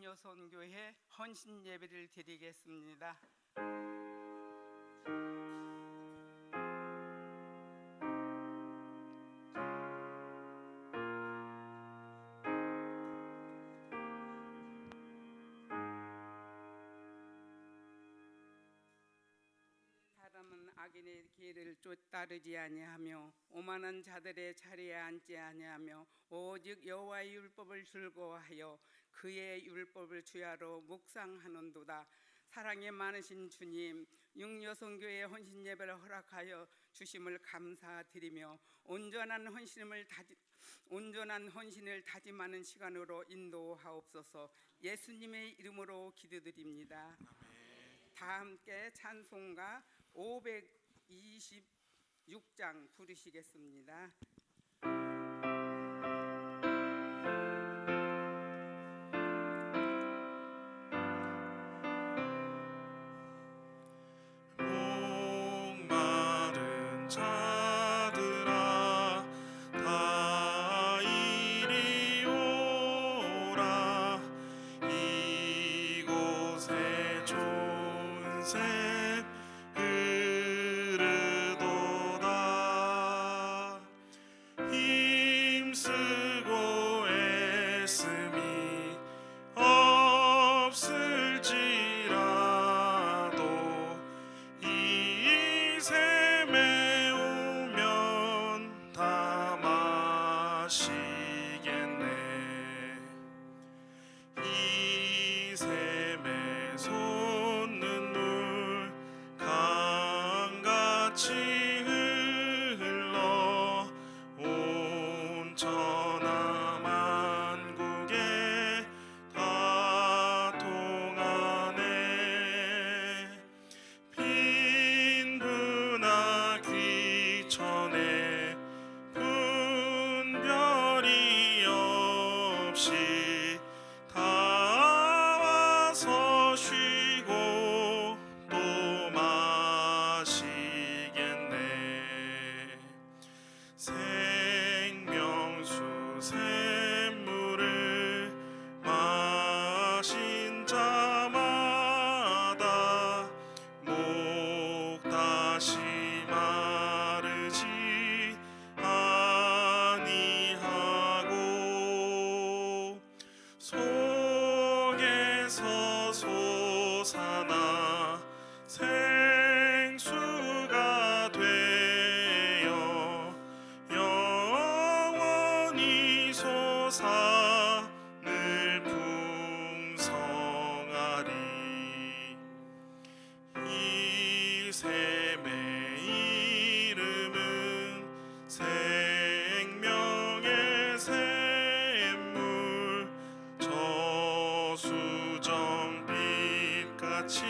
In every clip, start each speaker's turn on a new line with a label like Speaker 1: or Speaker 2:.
Speaker 1: 육려선교회 헌신 예배를 드리겠습니다. 사람은 악인의 길을 따르지 아니하며 오만한 자들의 자리에 앉지 아니하며 오직 여호와의 율법을 즐거워하여 그의 율법을 주야로 묵상하는도다. 사랑이 많으신 주님, 육려선교회 헌신 예배를 허락하여 주심을 감사드리며 온전한 헌신을 다짐하는 시간으로 인도하옵소서. 예수님의 이름으로 기도드립니다. 다 함께 찬송가 526장 부르시겠습니다.
Speaker 2: 목마른 자들아 다 이리 오라. 이곳에 좋은 샘 흐르도다. 힘쓰고 애씀이 없을지라도 이 샘에 오면 다 마시겠네. 이 샘에 솟는 물 강같이 흘러 온 천하 만국에 다 통하네. 빈부나 귀천에 분별이 없이 다 와서 쉬고 또 마시겠네. 생명수 샘물을 마신 자마다 목 다시 마르지 아니하고 속에서 솟아나 생수가 되어 영원히 솟아 늘 풍성하리. 이 샘의 이름은 생명의 샘물, 저수정빛같이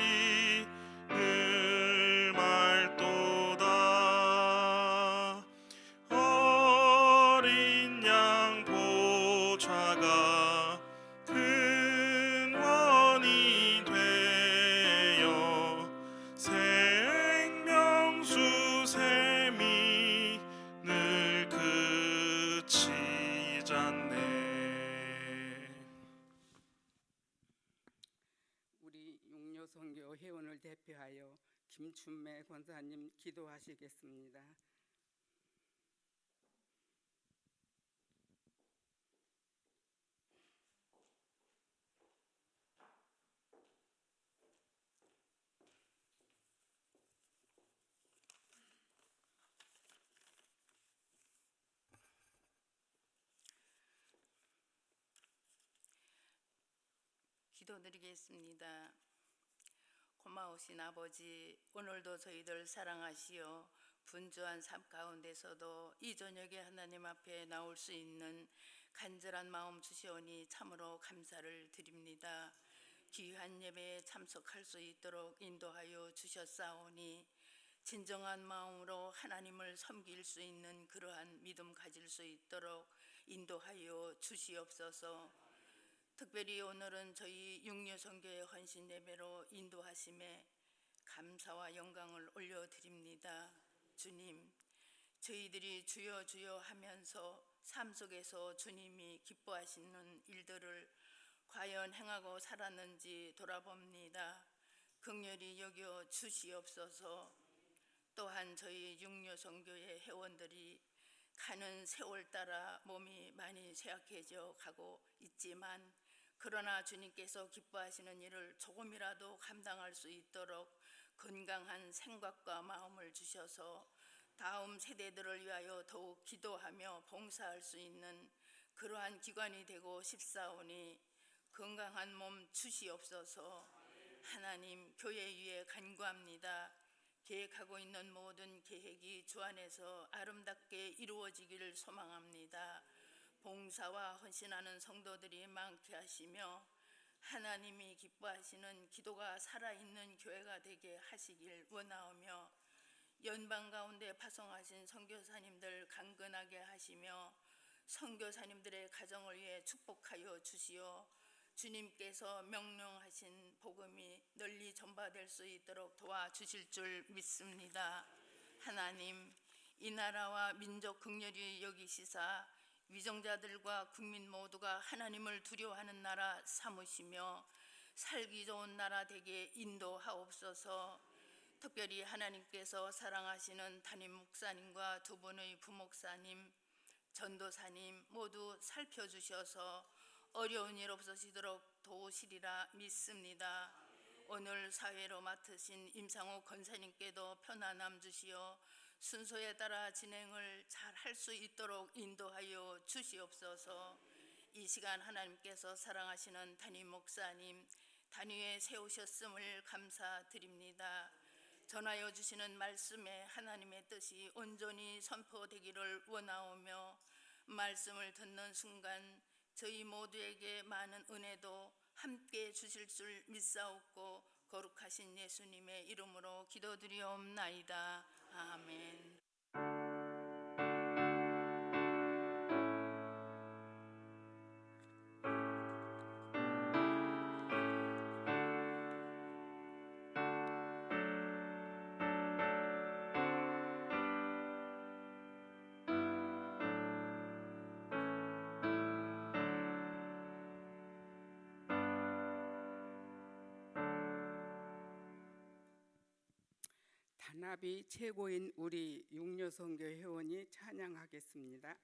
Speaker 2: 늘 맑도다. 어린 양 보좌가 근원이 되어 생명수 샘이 늘 그치지 않네.
Speaker 1: 우리 육려선교 회원을 대표하여 김춘매 권사님 기도하시겠습니다.
Speaker 3: 기도드리겠습니다. 고마우신 아버지, 오늘도 저희들 사랑하시어 분주한 삶 가운데서도 이 저녁에 하나님 앞에 나올 수 있는 간절한 마음 주시오니 참으로 감사를 드립니다. 귀한 예배에 참석할 수 있도록 인도하여 주셨사오니 진정한 마음으로 하나님을 섬길 수 있는 그러한 믿음 가질 수 있도록 인도하여 주시옵소서. 특별히 오늘은 저희 육려선교회 헌신 예배로 인도하심에 감사와 영광을 올려드립니다. 주님, 저희들이 주여 주여 하면서 삶 속에서 주님이 기뻐하시는 일들을 과연 행하고 살았는지 돌아봅니다. 긍휼히 여겨 주시옵소서. 또한 저희 육려선교회 회원들이 가는 세월 따라 몸이 많이 쇠약해져 가고 있지만, 그러나 주님께서 기뻐하시는 일을 조금이라도 감당할 수 있도록 건강한 생각과 마음을 주셔서 다음 세대들을 위하여 더욱 기도하며 봉사할 수 있는 그러한 기관이 되고 싶사오니 건강한 몸 주시옵소서. 하나님, 교회 위에 간구합니다. 계획하고 있는 모든 계획이 주 안에서 아름답게 이루어지기를 소망합니다. 봉사와 헌신하는 성도들이 많게 하시며 하나님이 기뻐하시는 기도가 살아있는 교회가 되게 하시길 원하오며, 연방 가운데 파송하신 선교사님들 강건하게 하시며 선교사님들의 가정을 위해 축복하여 주시어 주님께서 명령하신 복음이 널리 전파될 수 있도록 도와주실 줄 믿습니다. 하나님, 이 나라와 민족 긍휼히 여기시사 위정자들과 국민 모두가 하나님을 두려워하는 나라 삼으시며 살기 좋은 나라 되게 인도하옵소서. 특별히 하나님께서 사랑하시는 담임 목사님과 두 분의 부목사님, 전도사님 모두 살펴주셔서 어려운 일 없으시도록 도우시리라 믿습니다. 오늘 사회로 맡으신 임상호 권사님께도 편안함 주시어 순서에 따라 진행을 잘 할 수 있도록 인도하여 주시옵소서. 이 시간 하나님께서 사랑하시는 담임 목사님 단위에 세우셨음을 감사드립니다. 전하여 주시는 말씀에 하나님의 뜻이 온전히 선포되기를 원하오며, 말씀을 듣는 순간 저희 모두에게 많은 은혜도 함께 주실 줄 믿사옵고 거룩하신 예수님의 이름으로 기도드리옵나이다. 아멘.
Speaker 1: 단합이 최고인 우리 육려선교 회원이 찬양하겠습니다.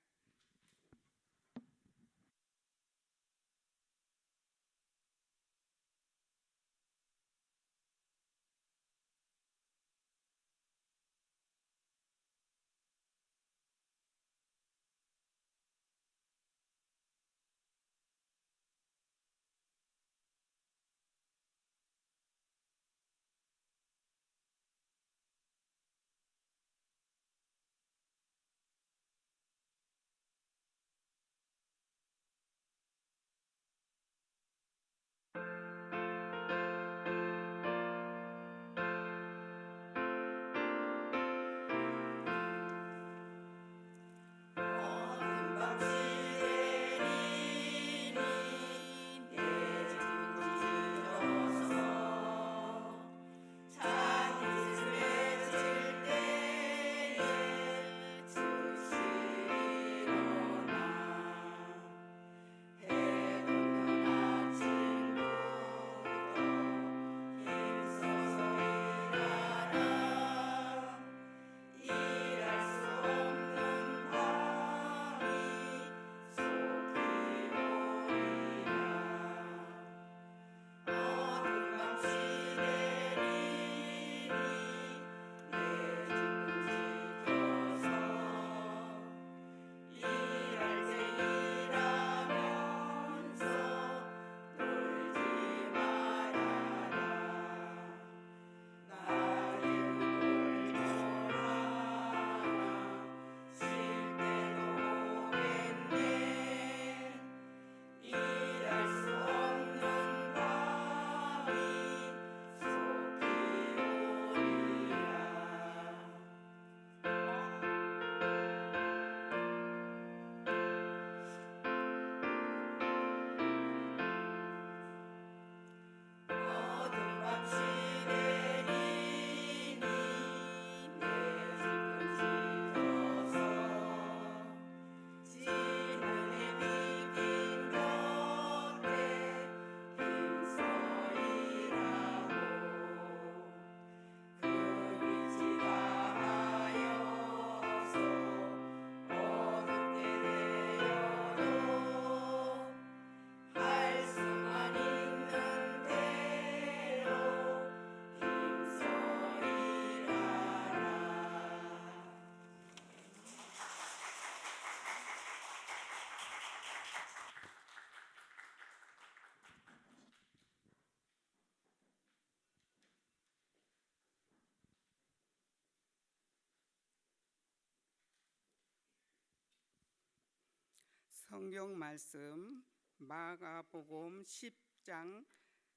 Speaker 1: 성경 말씀 마가복음 10장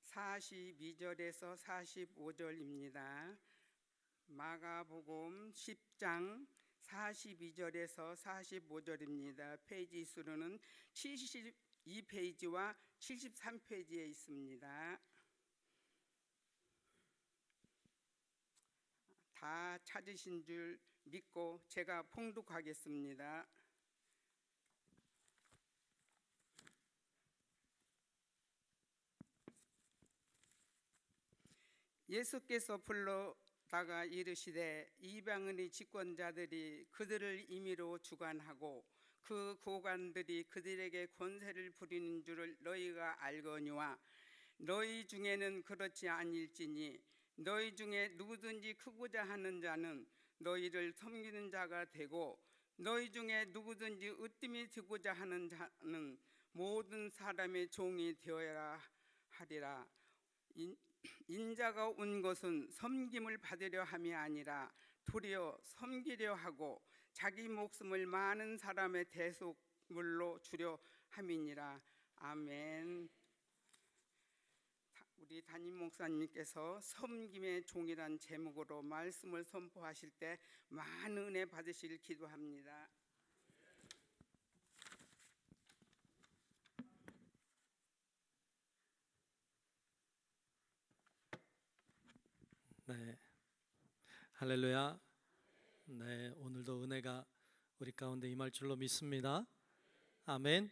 Speaker 1: 42절에서 45절입니다. 마가복음 10장 42절에서 45절입니다. 페이지 수로는 72페이지와 73페이지에 있습니다. 다 찾으신 줄 믿고 제가 봉독하겠습니다. 예수께서 불러다가 이르시되 이방인의 집권자들이 그들을 임의로 주관하고 그 고관들이 그들에게 권세를 부리는 줄을 너희가 알거니와 너희 중에는 그렇지 아닐지니 너희 중에 누구든지 크고자 하는 자는 너희를 섬기는 자가 되고 너희 중에 누구든지 으뜸이 되고자 하는 자는 모든 사람의 종이 되어야 하리라. 인자가 온 것은 섬김을 받으려 함이 아니라 도리어 섬기려 하고 자기 목숨을 많은 사람의 대속물로 주려 함이니라. 아멘. 우리 담임 목사님께서 섬김의 종이란 제목으로 말씀을 선포하실 때 많은 은혜 받으시길 기도합니다.
Speaker 4: 네, 할렐루야. 네, 오늘도 은혜가 우리 가운데 임할 줄로 믿습니다. 아멘.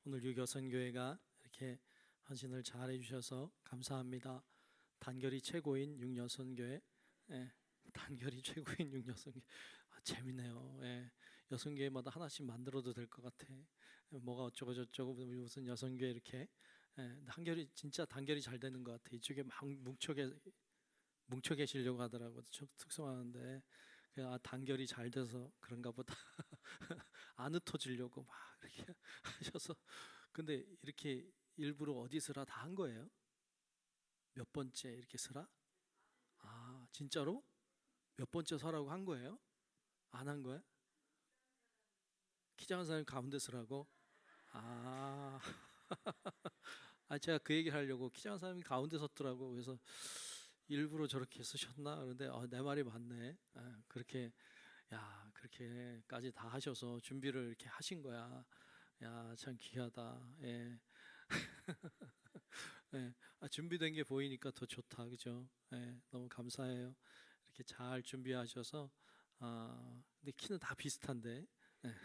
Speaker 4: 오늘 유교선교회가 이렇게 헌신을 잘 해주셔서 감사합니다. 단결이 최고인 육여선교회. 단결이 최고인 육여선교회. 재밌네요. 여선교회마다 하나씩 만들어도 될 것 같아. 뭐가 어쩌고 저쩌고 무슨 여선교회 이렇게. 단결이 진짜 단결이 잘 되는 것 같아. 이쪽에 막 뭉쳐 계시려고 하더라고. 특성하는데 단결이 잘 돼서 그런가 보다. 안 흩어지려고 막 이렇게 하셔서. 근데 이렇게 일부러 어디 서라 다 한 거예요? 몇 번째 이렇게 서라? 아, 진짜로? 몇 번째 서라고 한 거예요? 안 한 거야? 키 작은 사람이 가운데 서라고? 아, 제가 그 얘기를 하려고 키 작은 사람이 가운데 섰더라고. 그래서 일부러 저렇게 쓰셨나? 그런데 내 말이 맞네. 그렇게 그렇게까지 다 하셔서 준비를 이렇게 하신 거야. 야, 참 귀하다. 예. 예. 준비된 게 보이니까 더 좋다, 그죠? 예, 너무 감사해요. 이렇게 잘 준비하셔서. 근데 키는 다 비슷한데. 예.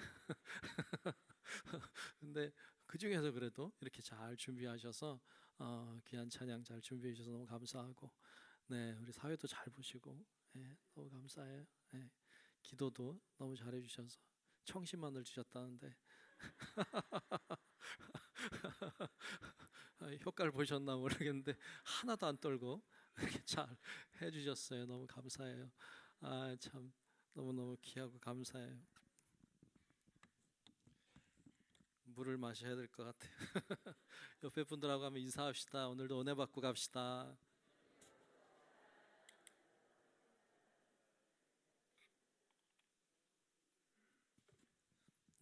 Speaker 4: 근데 그 중에서 그래도 이렇게 잘 준비하셔서 귀한 찬양 잘 준비해 주셔서 너무 감사하고, 네, 우리 사회도 잘 보시고, 너무 감사해요. 기도도 너무 잘해 주셔서 청심환을 주셨다는데 효과를 보셨나 모르겠는데 하나도 안 떨고 이렇게 잘 해주셨어요. 너무 감사해요. 참 너무너무 귀하고 감사해요. 물을 마셔야 될 것 같아요. 옆에 분들하고 한번 인사합시다. 오늘도 은혜 받고 갑시다.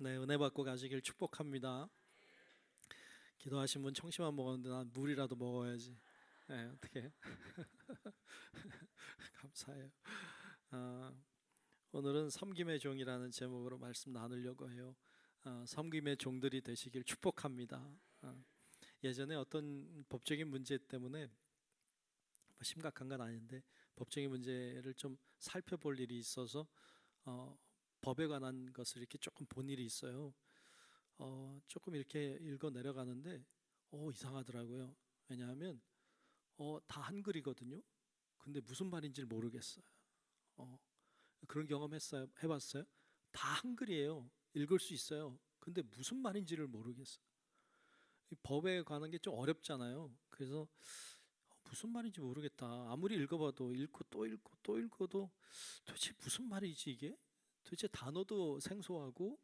Speaker 4: 네, 은혜 받고 가시길 축복합니다. 기도하신 분 청심환 먹었는데 난 물이라도 먹어야지. 어떻게? 감사해요. 오늘은 섬김의 종이라는 제목으로 말씀 나누려고 해요. 섬김의 종들이 되시길 축복합니다. 예전에 어떤 법적인 문제 때문에 심각한 건 아닌데 법적인 문제를 좀 살펴볼 일이 있어서 법에 관한 것을 이렇게 조금 본 일이 있어요. 조금 이렇게 읽어 내려가는데 이상하더라고요. 왜냐하면 다 한글이거든요. 근데 무슨 말인지를 모르겠어요. 그런 경험 해봤어요? 다 한글이에요. 읽을 수 있어요. 근데 무슨 말인지를 모르겠어요. 이 법에 관한 게 좀 어렵잖아요. 그래서 무슨 말인지 모르겠다. 아무리 읽어봐도 읽고 또 읽고 또 읽어도 도대체 무슨 말이지 이게? 도대체 단어도 생소하고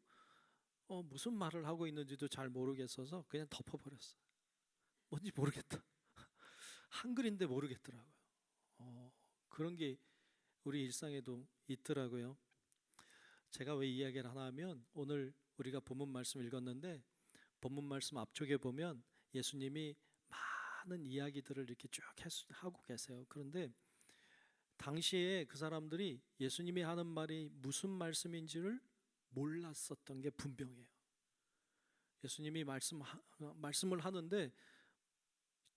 Speaker 4: 무슨 말을 하고 있는지도 잘 모르겠어서 그냥 덮어버렸어요. 뭔지 모르겠다. 한글인데 모르겠더라고요. 그런 게 우리 일상에도 있더라고요. 제가 왜 이야기를 하나 하면 오늘 우리가 본문 말씀 읽었는데 본문 말씀 앞쪽에 보면 예수님이 많은 이야기들을 이렇게 쭉 하고 계세요. 그런데 당시에 그 사람들이 예수님이 하는 말이 무슨 말씀인지를 몰랐었던 게 분명해요. 예수님이 말씀을 하는데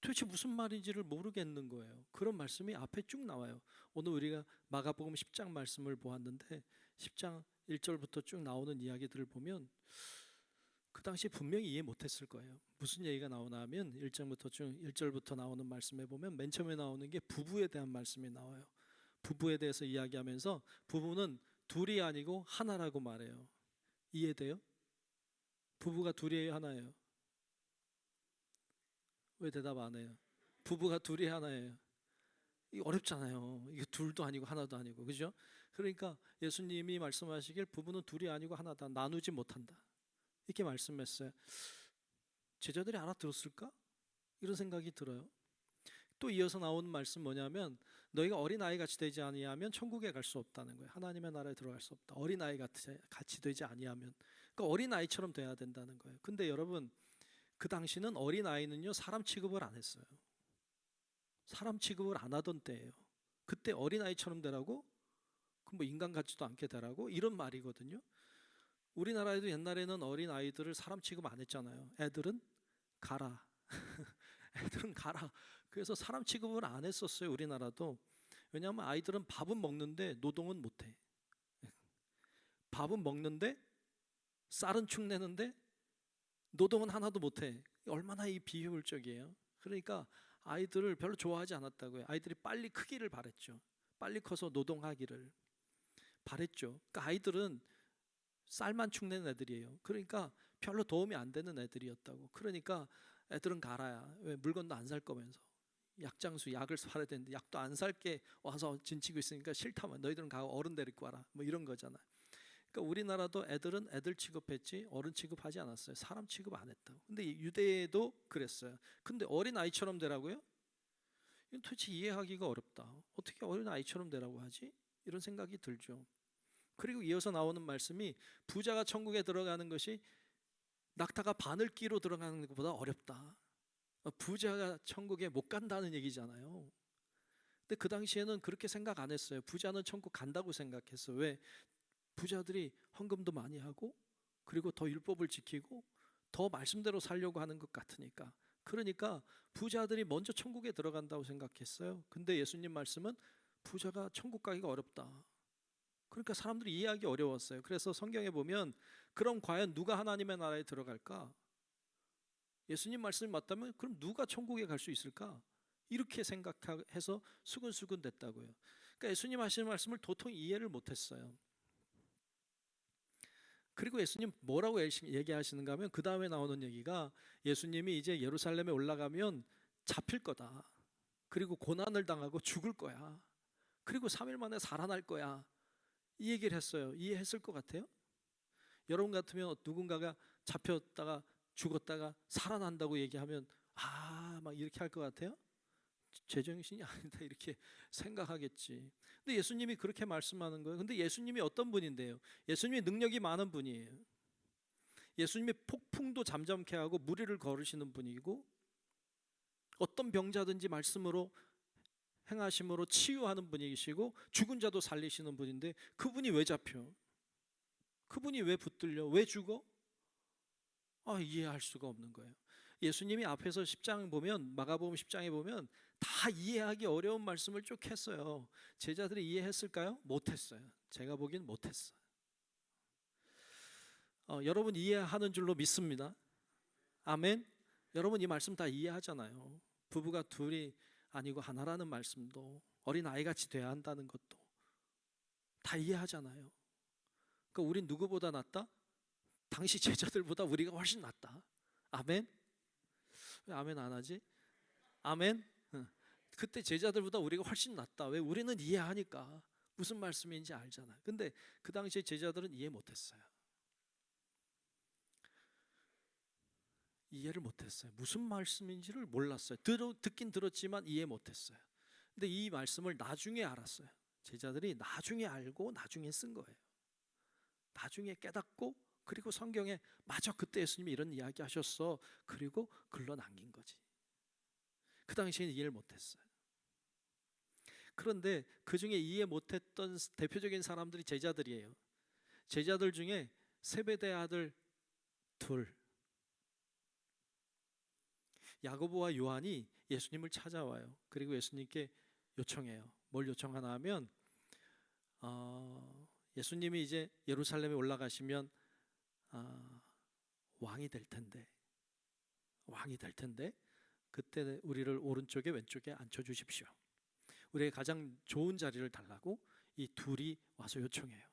Speaker 4: 도대체 무슨 말인지를 모르겠는 거예요. 그런 말씀이 앞에 쭉 나와요. 오늘 우리가 마가복음 10장 말씀을 보았는데 10장 1절부터 쭉 나오는 이야기들을 보면 그 당시 분명히 이해 못했을 거예요. 무슨 얘기가 나오나 하면 1절부터 나오는 말씀에 보면 맨 처음에 나오는 게 부부에 대한 말씀이 나와요. 부부에 대해서 이야기하면서 부부는 둘이 아니고 하나라고 말해요. 이해돼요? 부부가 둘이에요, 하나예요? 왜 대답 안 해요? 부부가 둘이 하나예요. 이거 어렵잖아요. 이게 둘도 아니고 하나도 아니고, 그죠? 그러니까 예수님이 말씀하시길 부부는 둘이 아니고 하나다, 나누지 못한다, 이렇게 말씀했어요. 제자들이 알아들었을까? 이런 생각이 들어요. 또 이어서 나오는 말씀 뭐냐면 너희가 어린아이 같이 되지 아니하면 천국에 갈 수 없다는 거예요. 하나님의 나라에 들어갈 수 없다. 어린아이 같이 되지 아니하면, 그러니까 어린아이처럼 돼야 된다는 거예요. 근데 여러분, 그 당시는 어린아이는요 사람 취급을 안 했어요. 사람 취급을 안 하던 때예요. 그때 어린아이처럼 되라고? 그럼 뭐 인간 같지도 않게 되라고? 이런 말이거든요. 우리나라에도 옛날에는 어린아이들을 사람 취급 안 했잖아요. 애들은 가라. 애들은 가라. 그래서 사람 취급을 안 했었어요, 우리나라도. 왜냐하면 아이들은 밥은 먹는데 노동은 못해. 밥은 먹는데 쌀은 축내는데 노동은 하나도 못해. 얼마나 이 비효율적이에요. 그러니까 아이들을 별로 좋아하지 않았다고요. 아이들이 빨리 크기를 바랬죠. 빨리 커서 노동하기를 바랬죠. 그러니까 아이들은 쌀만 축내는 애들이에요. 그러니까 별로 도움이 안 되는 애들이었다고. 그러니까 애들은 가라야. 왜? 물건도 안 살 거면서. 약장수, 약을 사야 되는데 약도 안 살게 와서 진치고 있으니까 싫다면 너희들은 가고 어른 데리고 와라, 뭐 이런 거잖아요. 그러니까 우리나라도 애들은 애들 취급했지 어른 취급하지 않았어요. 사람 취급 안 했다고. 근데 유대도 그랬어요. 근데 어린아이처럼 되라고요? 이건 도대체 이해하기가 어렵다. 어떻게 어린아이처럼 되라고 하지? 이런 생각이 들죠. 그리고 이어서 나오는 말씀이 부자가 천국에 들어가는 것이 낙타가 바늘기로 들어가는 것보다 어렵다. 부자가 천국에 못 간다는 얘기잖아요. 근데 그 당시에는 그렇게 생각 안 했어요. 부자는 천국 간다고 생각했어요. 왜? 부자들이 헌금도 많이 하고 그리고 더 율법을 지키고 더 말씀대로 살려고 하는 것 같으니까. 그러니까 부자들이 먼저 천국에 들어간다고 생각했어요. 근데 예수님 말씀은 부자가 천국 가기가 어렵다. 그러니까 사람들이 이해하기 어려웠어요. 그래서 성경에 보면 그럼 과연 누가 하나님의 나라에 들어갈까? 예수님 말씀이 맞다면 그럼 누가 천국에 갈 수 있을까? 이렇게 생각해서 수근수근 됐다고요. 그러니까 예수님 하시는 말씀을 도통 이해를 못했어요. 그리고 예수님 뭐라고 얘기하시는가 하면 그 다음에 나오는 얘기가 예수님이 이제 예루살렘에 올라가면 잡힐 거다. 그리고 고난을 당하고 죽을 거야. 그리고 3일 만에 살아날 거야. 이 얘기를 했어요. 이해했을 것 같아요? 여러분 같으면 누군가가 잡혔다가 죽었다가 살아난다고 얘기하면 막 이렇게 할 것 같아요? 제정신이 아니다 이렇게 생각하겠지. 근데 예수님이 그렇게 말씀하는 거예요. 근데 예수님이 어떤 분인데요? 예수님이 능력이 많은 분이에요. 예수님이 폭풍도 잠잠케 하고 무리를 걸으시는 분이고 어떤 병자든지 말씀으로 행하심으로 치유하는 분이시고 죽은 자도 살리시는 분인데 그분이 왜 잡혀? 그분이 왜 붙들려? 왜 죽어? 이해할 수가 없는 거예요. 예수님이 앞에서 10장 보면 마가복음 10장에 보면 다 이해하기 어려운 말씀을 쭉 했어요. 제자들이 이해했을까요? 못했어요. 제가 보기엔 못했어요. 여러분 이해하는 줄로 믿습니다. 아멘. 여러분 이 말씀 다 이해하잖아요. 부부가 둘이 아니고 하나라는 말씀도 어린아이같이 돼야 한다는 것도 다 이해하잖아요. 그러니까 우린 누구보다 낫다? 당시 제자들보다 우리가 훨씬 낫다. 아멘. 왜 아멘 안 하지? 아멘. 그때 제자들보다 우리가 훨씬 낫다. 왜? 우리는 이해하니까 무슨 말씀인지 알잖아요. 근데 그 당시에 제자들은 이해 못했어요. 이해를 못했어요. 무슨 말씀인지를 몰랐어요. 듣긴 들었지만 이해 못했어요. 근데 이 말씀을 나중에 알았어요. 제자들이 나중에 알고 나중에 쓴 거예요. 나중에 깨닫고 그리고 성경에 맞아, 그때 예수님이 이런 이야기 하셨어. 그리고 글로 남긴 거지. 그 당시에는 이해를 못했어요. 그런데 그 중에 이해 못했던 대표적인 사람들이 제자들이에요. 제자들 중에 세베대 아들 둘, 야고보와 요한이 예수님을 찾아와요. 그리고 예수님께 요청해요. 뭘 요청하나 하면 예수님이 이제 예루살렘에 올라가시면 왕이 될 텐데 그때 우리를 오른쪽에 왼쪽에 앉혀주십시오. 우리의 가장 좋은 자리를 달라고 이 둘이 와서 요청해요.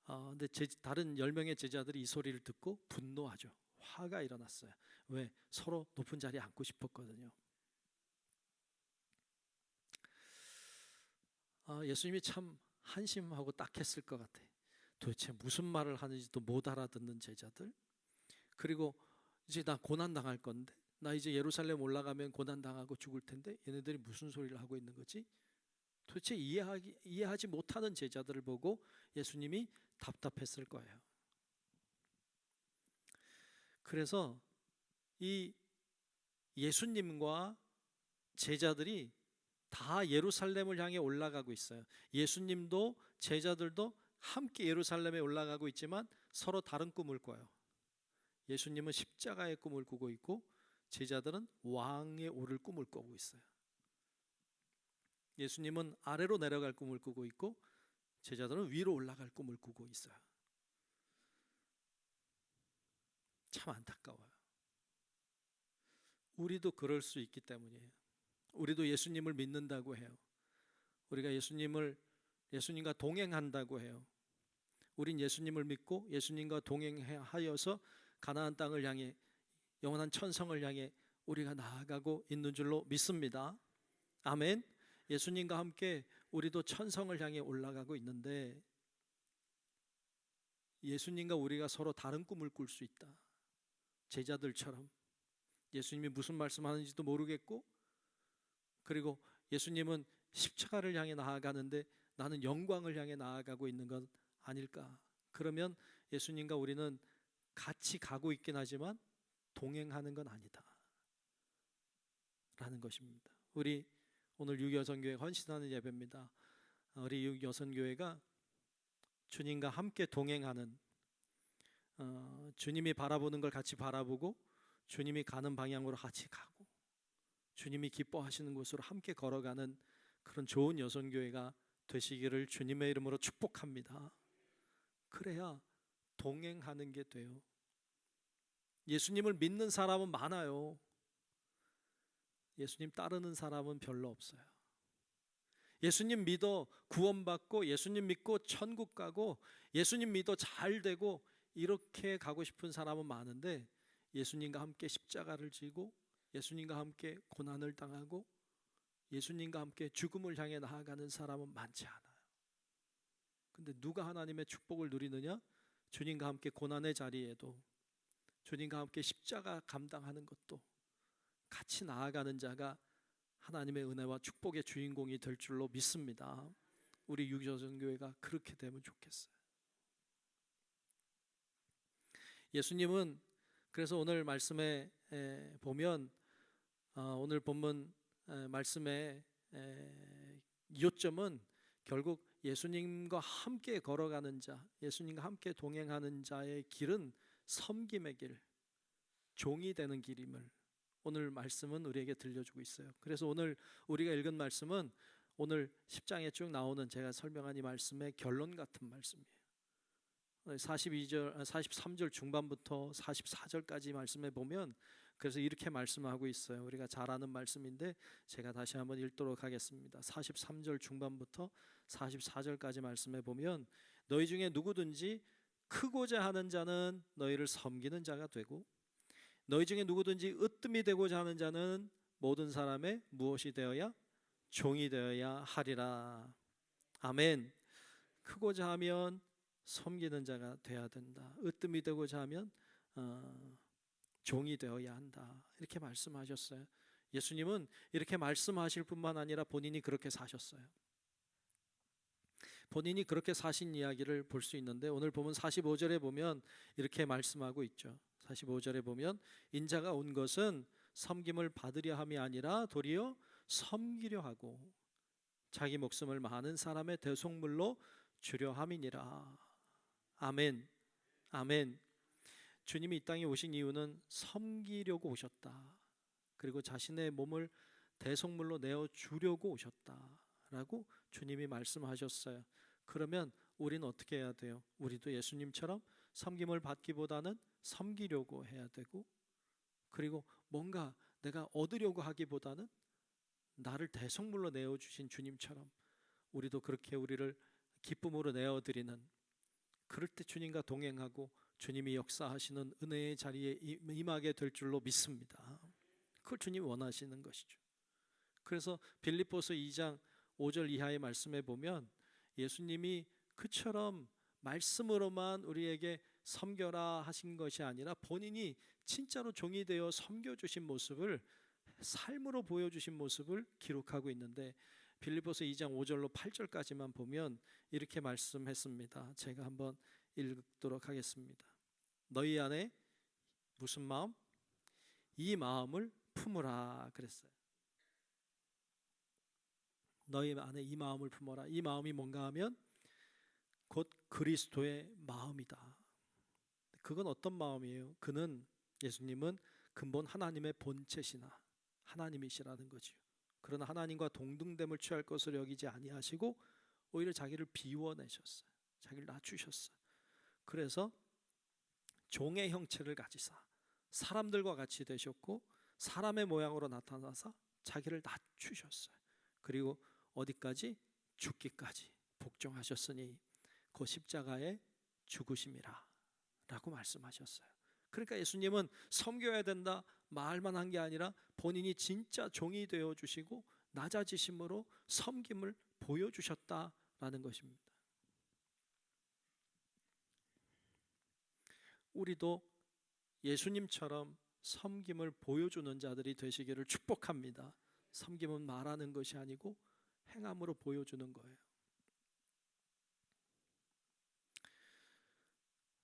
Speaker 4: 근데 다른 10명의 제자들이 이 소리를 듣고 분노하죠. 화가 일어났어요. 왜? 서로 높은 자리에 앉고 싶었거든요. 예수님이 참 한심하고 딱했을 것 같아. 도대체 무슨 말을 하는지도 못 알아듣는 제자들. 그리고 이제 나 고난 당할 건데, 나 이제 예루살렘 올라가면 고난 당하고 죽을 텐데 얘네들이 무슨 소리를 하고 있는 거지? 도대체 이해하지 못하는 제자들을 보고 예수님이 답답했을 거예요. 그래서 이 예수님과 제자들이 다 예루살렘을 향해 올라가고 있어요. 예수님도 제자들도 함께 예루살렘에 올라가고 있지만 서로 다른 꿈을 꿔요. 예수님은 십자가의 꿈을 꾸고 있고 제자들은 왕에 오를 꿈을 꾸고 있어요. 예수님은 아래로 내려갈 꿈을 꾸고 있고 제자들은 위로 올라갈 꿈을 꾸고 있어요. 참 안타까워요. 우리도 그럴 수 있기 때문이에요. 우리도 예수님을 믿는다고 해요. 우리가 예수님과 동행한다고 해요. 우린 예수님을 믿고 예수님과 동행하여서 가나안 땅을 향해 영원한 천성을 향해 우리가 나아가고 있는 줄로 믿습니다. 아멘. 예수님과 함께 우리도 천성을 향해 올라가고 있는데 예수님과 우리가 서로 다른 꿈을 꿀 수 있다. 제자들처럼 예수님이 무슨 말씀하는지도 모르겠고 그리고 예수님은 십자가를 향해 나아가는데 나는 영광을 향해 나아가고 있는 건 아닐까? 그러면 예수님과 우리는 같이 가고 있긴 하지만 동행하는 건 아니다 라는 것입니다. 우리 오늘 유교선교회 헌신하는 예배입니다. 우리 유교선교회가 주님과 함께 동행하는 주님이 바라보는 걸 같이 바라보고 주님이 가는 방향으로 같이 가고 주님이 기뻐하시는 곳으로 함께 걸어가는 그런 좋은 여선교회가 되시기를 주님의 이름으로 축복합니다. 그래야 동행하는 게 돼요. 예수님을 믿는 사람은 많아요. 예수님 따르는 사람은 별로 없어요. 예수님 믿어 구원받고 예수님 믿고 천국 가고 예수님 믿어 잘 되고 이렇게 가고 싶은 사람은 많은데 예수님과 함께 십자가를 지고 예수님과 함께 고난을 당하고 예수님과 함께 죽음을 향해 나아가는 사람은 많지 않아요. 근데 누가 하나님의 축복을 누리느냐? 주님과 함께 고난의 자리에도 주님과 함께 십자가 감당하는 것도 같이 나아가는 자가 하나님의 은혜와 축복의 주인공이 될 줄로 믿습니다. 우리 유교선교회가 그렇게 되면 좋겠어요. 예수님은 그래서 오늘 말씀에 보면 오늘 본문 말씀의 요점은 결국 예수님과 함께 걸어가는 자, 예수님과 함께 동행하는 자의 길은 섬김의 길, 종이 되는 길임을 오늘 말씀은 우리에게 들려주고 있어요. 그래서 오늘 우리가 읽은 말씀은 오늘 10장에 쭉 나오는 제가 설명한 이 말씀의 결론 같은 말씀이에요. 43절 중반부터 44절까지 말씀에 보면 그래서 이렇게 말씀하고 있어요. 우리가 잘 아는 말씀인데 제가 다시 한번 읽도록 하겠습니다. 43절 중반부터 44절까지 말씀에 보면 너희 중에 누구든지 크고자 하는 자는 너희를 섬기는 자가 되고 너희 중에 누구든지 으뜸이 되고자 하는 자는 모든 사람의 무엇이 되어야? 종이 되어야 하리라. 아멘. 크고자 하면 섬기는 자가 되어야 된다. 으뜸이 되고자 하면 종이 되어야 한다. 이렇게 말씀하셨어요. 예수님은 이렇게 말씀하실 뿐만 아니라 본인이 그렇게 사셨어요. 본인이 그렇게 사신 이야기를 볼 수 있는데 오늘 보면 45절에 보면 이렇게 말씀하고 있죠. 45절에 보면 인자가 온 것은 섬김을 받으려 함이 아니라 도리어 섬기려 하고 자기 목숨을 많은 사람의 대속물로 주려 함이니라. 아멘. 아멘. 주님이 이 땅에 오신 이유는 섬기려고 오셨다. 그리고 자신의 몸을 대속물로 내어 주려고 오셨다라고 주님이 말씀하셨어요. 그러면 우리는 어떻게 해야 돼요? 우리도 예수님처럼 섬김을 받기보다는 섬기려고 해야 되고, 그리고 뭔가 내가 얻으려고 하기보다는 나를 대속물로 내어 주신 주님처럼 우리도 그렇게 우리를 기쁨으로 내어 드리는, 그럴 때 주님과 동행하고 주님이 역사하시는 은혜의 자리에 임하게 될 줄로 믿습니다. 그걸 주님이 원하시는 것이죠. 그래서 빌립보서 2장 5절 이하의 말씀에 보면 예수님이 그처럼 말씀으로만 우리에게 섬겨라 하신 것이 아니라 본인이 진짜로 종이 되어 섬겨주신 모습을, 삶으로 보여주신 모습을 기록하고 있는데, 빌립보서 2장 5절로 8절까지만 보면 이렇게 말씀했습니다. 제가 한번 읽도록 하겠습니다. 너희 안에 무슨 마음? 이 마음을 품으라 그랬어요. 너희 안에 이 마음을 품어라. 이 마음이 뭔가 하면 곧 그리스도의 마음이다. 그건 어떤 마음이에요? 그는, 예수님은 근본 하나님의 본체시나 하나님이시라는 거지요. 그러나 하나님과 동등됨을 취할 것을 여기지 아니하시고 오히려 자기를 비워내셨어요. 자기를 낮추셨어요. 그래서 종의 형체를 가지사 사람들과 같이 되셨고 사람의 모양으로 나타나사 자기를 낮추셨어요. 그리고 어디까지? 죽기까지 복종하셨으니 그 십자가의 죽으심이라 라고 말씀하셨어요. 그러니까 예수님은 섬겨야 된다 말만 한 게 아니라 본인이 진짜 종이 되어 주시고 낮아지심으로 섬김을 보여주셨다라는 것입니다. 우리도 예수님처럼 섬김을 보여주는 자들이 되시기를 축복합니다. 섬김은 말하는 것이 아니고 행함으로 보여주는 거예요.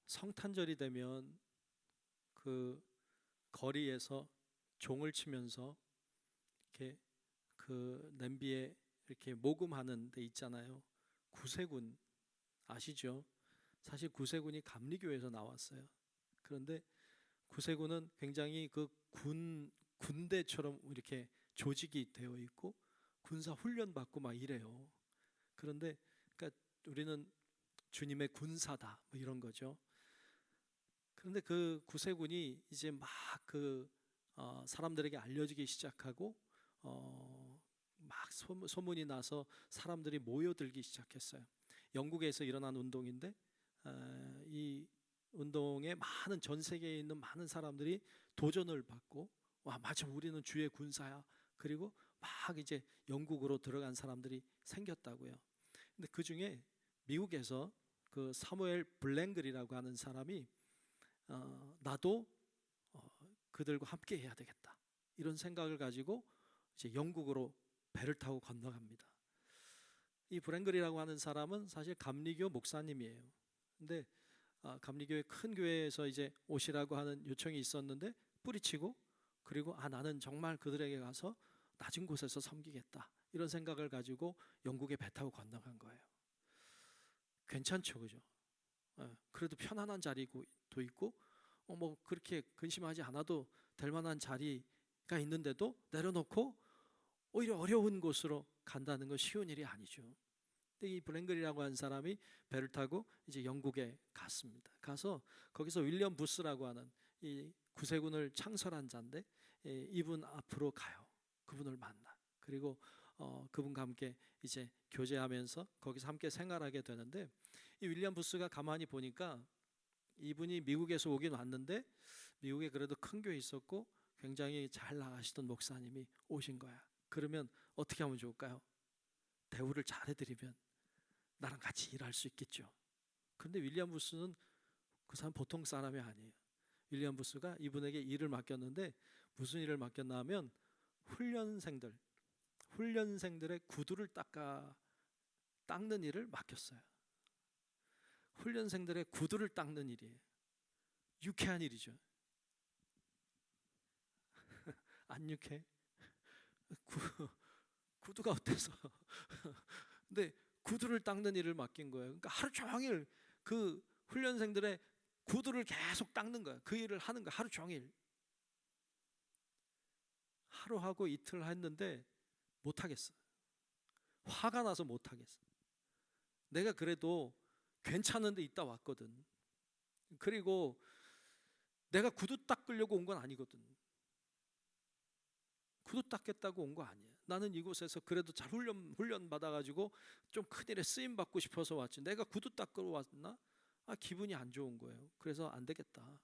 Speaker 4: 성탄절이 되면 그 거리에서 종을 치면서 이렇게 그 냄비에 이렇게 모금하는 데 있잖아요. 구세군 아시죠? 사실 구세군이 감리교에서 나왔어요. 그런데 구세군은 굉장히 그 군대처럼 이렇게 조직이 되어 있고 군사 훈련 받고 막 이래요. 그런데 그러니까 우리는 주님의 군사다 뭐 이런 거죠. 그런데 그 구세군이 이제 막 그 사람들에게 알려지기 시작하고 막 소문이 나서 사람들이 모여들기 시작했어요. 영국에서 일어난 운동인데 이 운동에 많은, 전 세계에 있는 많은 사람들이 도전을 받고, 와 맞아 우리는 주의 군사야. 그리고 막 이제 영국으로 들어간 사람들이 생겼다고요. 근데 그 중에 미국에서 그 사무엘 블랭글이라고 하는 사람이 나도 그들과 함께 해야 되겠다 이런 생각을 가지고 이제 영국으로 배를 타고 건너갑니다. 이 블랭글이라고 하는 사람은 사실 감리교 목사님이에요. 근데 감리교의 큰 교회에서 이제 오시라고 하는 요청이 있었는데 뿌리치고, 그리고 나는 정말 그들에게 가서 낮은 곳에서 섬기겠다 이런 생각을 가지고 영국에 배 타고 건너간 거예요. 괜찮죠, 그죠? 그래도 편안한 자리도 있고 뭐 그렇게 근심하지 않아도 될 만한 자리가 있는데도 내려놓고 오히려 어려운 곳으로 간다는 건 쉬운 일이 아니죠. 근데 이 블랭글이라고 하는 사람이 배를 타고 이제 영국에 갔습니다. 가서 거기서 윌리엄 부스라고 하는 이 구세군을 창설한 자인데 이분 앞으로 가요. 그분을 만나. 그리고 그분과 함께 이제 교제하면서 거기서 함께 생활하게 되는데, 이 윌리엄 부스가 가만히 보니까 이분이 미국에서 오긴 왔는데 미국에 그래도 큰 교회 있었고 굉장히 잘 나가시던 목사님이 오신 거야. 그러면 어떻게 하면 좋을까요? 대우를 잘해드리면 나랑 같이 일할 수 있겠죠. 그런데 윌리엄 부스는 그 사람 보통 사람이 아니에요. 윌리엄 부스가 이분에게 일을 맡겼는데 무슨 일을 맡겼나 하면 훈련생들의 구두를 닦아 닦는 일을 맡겼어요. 훈련생들의 구두를 닦는 일이에요. 유쾌한 일이죠. 안 유쾌? 구두가 어때서? 근데 구두를 닦는 일을 맡긴 거예요. 그러니까 하루 종일 그 훈련생들의 구두를 계속 닦는 거예요. 그 일을 하는 거예요. 하루 종일. 하루 하고 이틀 했는데 못하겠어. 화가 나서 못하겠어. 내가 그래도 괜찮은데 있다 왔거든. 그리고 내가 구두 닦으려고 온 건 아니거든. 구두 닦겠다고 온 거 아니야. 나는 이곳에서 그래도 잘 훈련 받아가지고 좀 큰일에 쓰임 받고 싶어서 왔지. 내가 구두 닦으러 왔나? 기분이 안 좋은 거예요. 그래서 안 되겠다.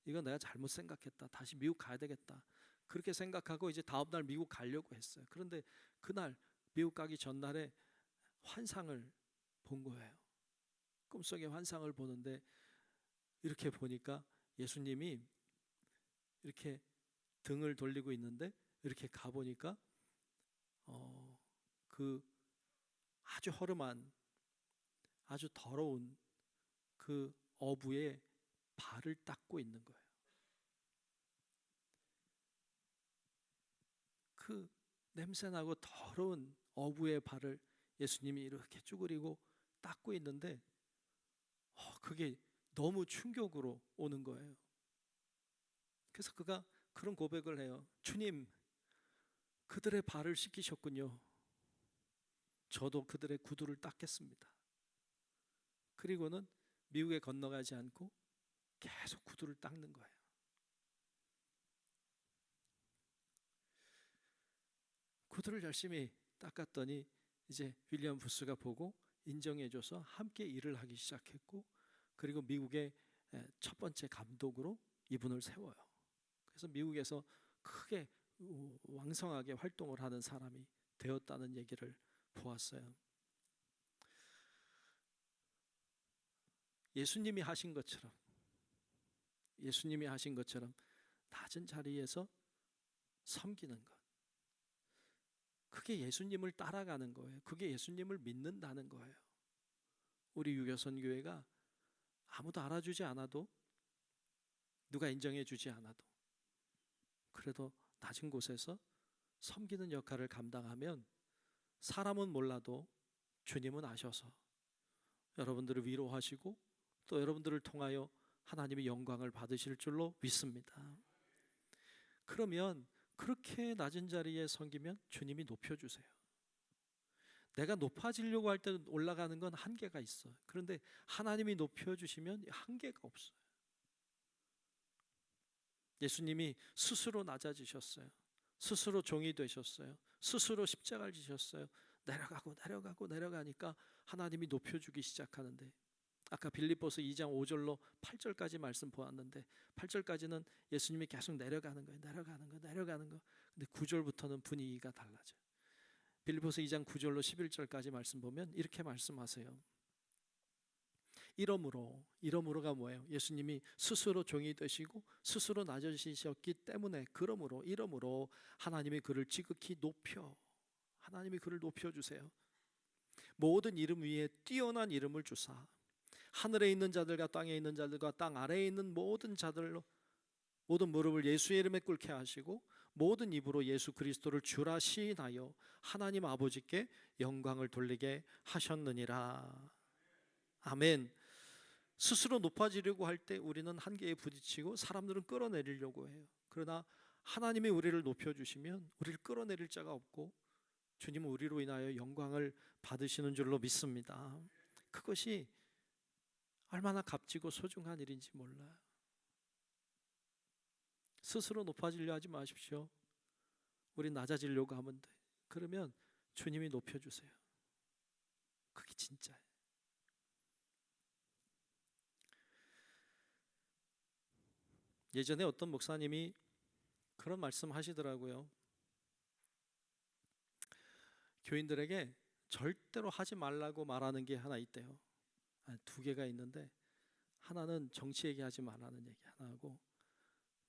Speaker 4: 이건 내가 잘못 생각했다. 다시 미국 가야 되겠다. 그렇게 생각하고 이제 다음 날 미국 가려고 했어요. 그런데 그날 미국 가기 전날에 환상을 본 거예요. 꿈속에 환상을 보는데 이렇게 보니까 예수님이 이렇게 등을 돌리고 있는데 이렇게 가보니까 그 아주 허름한 아주 더러운 그 어부의 발을 닦고 있는 거예요. 그 냄새나고 더러운 어부의 발을 예수님이 이렇게 쭈그리고 닦고 있는데 그게 너무 충격으로 오는 거예요. 그래서 그가 그런 고백을 해요. 주님, 그들의 발을 씻기셨군요. 저도 그들의 구두를 닦겠습니다. 그리고는 미국에 건너가지 않고 계속 구두를 닦는 거예요. 구두를 열심히 닦았더니 이제 윌리엄 부스가 보고 인정해줘서 함께 일을 하기 시작했고, 그리고 미국의 첫 번째 감독으로 이분을 세워요. 그래서 미국에서 크게 왕성하게 활동을 하는 사람이 되었다는 얘기를 보았어요. 예수님이 하신 것처럼 낮은 자리에서 섬기는 것, 그게 예수님을 따라가는 거예요. 그게 예수님을 믿는다는 거예요. 우리 유교선교회가 아무도 알아주지 않아도, 누가 인정해 주지 않아도, 그래도 낮은 곳에서 섬기는 역할을 감당하면 사람은 몰라도 주님은 아셔서 여러분들을 위로하시고 또 여러분들을 통하여 하나님의 영광을 받으실 줄로 믿습니다. 그러면 그렇게 낮은 자리에 섬기면 주님이 높여주세요. 내가 높아지려고 할 때 올라가는 건 한계가 있어요. 그런데 하나님이 높여주시면 한계가 없어요. 예수님이 스스로 낮아지셨어요. 스스로 종이 되셨어요. 스스로 십자가를 지셨어요. 내려가니까 하나님이 높여주기 시작하는데, 아까 빌립보서 2장 5절로 8절까지 말씀 보았는데 8절까지는 예수님이 계속 내려가는 거예요. 내려가는 거. 근데 9절부터는 분위기가 달라져요. 빌립보서 2장 9절로 11절까지 말씀 보면 이렇게 말씀하세요. 이러므로가 뭐예요? 예수님이 스스로 종이 되시고 스스로 낮아지셨기 때문에, 이러므로 하나님이 그를 지극히 하나님이 그를 높여주세요. 모든 이름 위에 뛰어난 이름을 주사 하늘에 있는 자들과 땅에 있는 자들과 땅 아래에 있는 모든 자들로 모든 무릎을 예수의 이름에 꿇게 하시고 모든 입으로 예수 그리스도를 주라 시인하여 하나님 아버지께 영광을 돌리게 하셨느니라. 아멘. 스스로 높아지려고 할 때 우리는 한계에 부딪히고 사람들은 끌어내리려고 해요. 그러나 하나님이 우리를 높여주시면 우리를 끌어내릴 자가 없고 주님은 우리로 인하여 영광을 받으시는 줄로 믿습니다. 그것이 얼마나 값지고 소중한 일인지 몰라요. 스스로 높아지려 하지 마십시오. 우리 낮아지려고 하면 돼. 그러면 주님이 높여주세요. 그게 진짜예요. 예전에 어떤 목사님이 그런 말씀 하시더라고요. 교인들에게 절대로 하지 말라고 말하는 게 하나 있대요. 두 개가 있는데, 하나는 정치 얘기하지 말라는 얘기 하나 하고,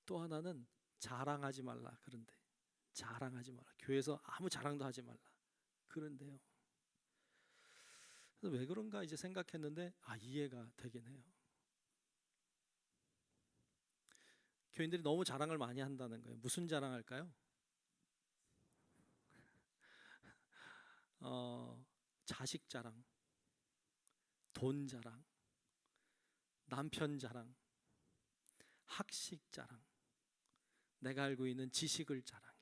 Speaker 4: 또 하나는 자랑하지 말라. 그런데 자랑하지 말라. 교회에서 아무 자랑도 하지 말라. 그런데요, 그래서 왜 그런가 이제 생각했는데 이해가 되긴 해요. 교인들이 너무 자랑을 많이 한다는 거예요. 무슨 자랑할까요? 자식 자랑, 돈 자랑, 남편 자랑, 학식 자랑, 내가 알고 있는 지식을 자랑해,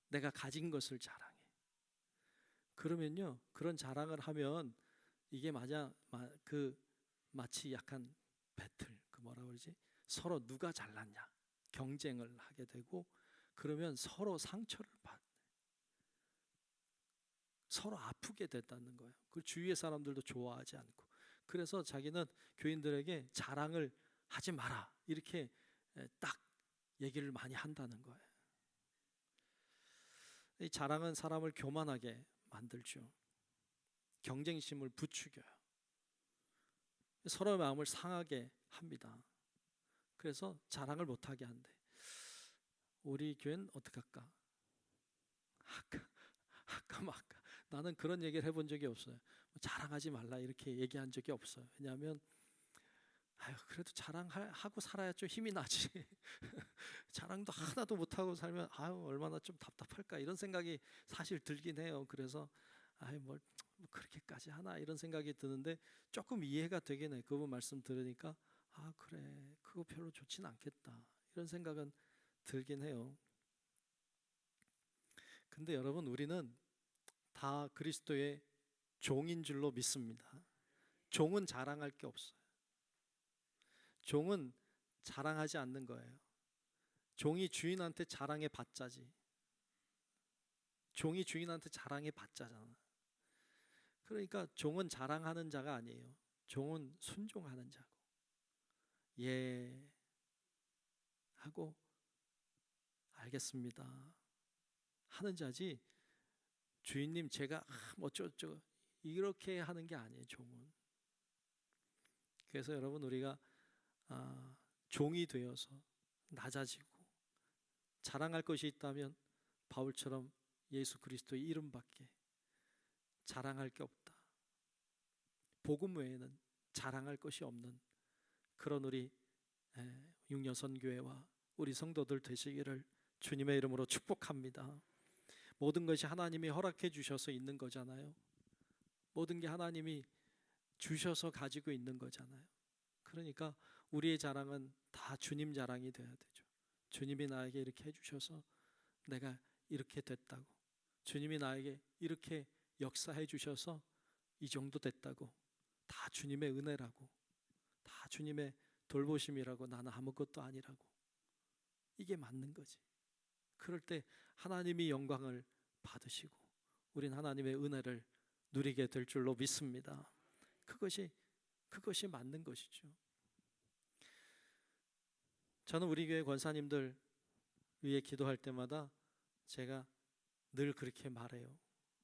Speaker 4: 내가 가진 것을 자랑해. 그러면요, 그런 자랑을 하면 이게 마치 약간 배틀, 뭐라 그러지? 서로 누가 잘났냐 경쟁을 하게 되고, 그러면 서로 상처를 받, 서로 아프게 됐다는 거예요. 그 주위의 사람들도 좋아하지 않고, 그래서 자기는 교인들에게 자랑을 하지 마라 이렇게 딱 얘기를 많이 한다는 거예요. 이 자랑은 사람을 교만하게 만들죠. 경쟁심을 부추겨요. 서로의 마음을 상하게 합니다. 그래서 자랑을 못하게 한대. 우리 교회는 어떻게 할까? 할까. 나는 그런 얘기를 해본 적이 없어요. 자랑하지 말라 이렇게 얘기한 적이 없어요. 왜냐하면 그래도 자랑하고 살아야 좀 힘이 나지. 자랑도 하나도 못하고 살면 얼마나 좀 답답할까 이런 생각이 사실 들긴 해요. 그래서 뭘 그렇게까지 하나 이런 생각이 드는데 조금 이해가 되긴 해. 그분 말씀 들으니까 그래, 그거 별로 좋진 않겠다 이런 생각은 들긴 해요. 근데 여러분, 우리는 다 그리스도의 종인 줄로 믿습니다. 종은 자랑할 게 없어요. 종은 자랑하지 않는 거예요. 종이 주인한테 자랑해 봤자지. 종이 주인한테 자랑해 봤자잖아. 그러니까 종은 자랑하는 자가 아니에요. 종은 순종하는 자고, 예 하고 알겠습니다 하는 자지, 주인님 제가 어쩌고 이렇게 하는 게 아니에요. 종은. 그래서 여러분, 우리가 종이 되어서 낮아지고 자랑할 것이 있다면 바울처럼 예수 그리스도의 이름밖에 자랑할 게 없다. 복음 외에는 자랑할 것이 없는 그런 우리 육려선교회와 우리 성도들 되시기를 주님의 이름으로 축복합니다. 모든 것이 하나님이 허락해 주셔서 있는 거잖아요. 모든 게 하나님이 주셔서 가지고 있는 거잖아요. 그러니까 우리의 자랑은 다 주님 자랑이 돼야 되죠. 주님이 나에게 이렇게 해주셔서 내가 이렇게 됐다고, 주님이 나에게 이렇게 역사해 주셔서 이 정도 됐다고, 다 주님의 은혜라고, 다 주님의 돌보심이라고, 나는 아무것도 아니라고, 이게 맞는 거지. 그럴 때 하나님이 영광을 받으시고 우린 하나님의 은혜를 누리게 될 줄로 믿습니다. 그것이 맞는 것이죠. 저는 우리 교회 권사님들 위해 기도할 때마다 제가 늘 그렇게 말해요.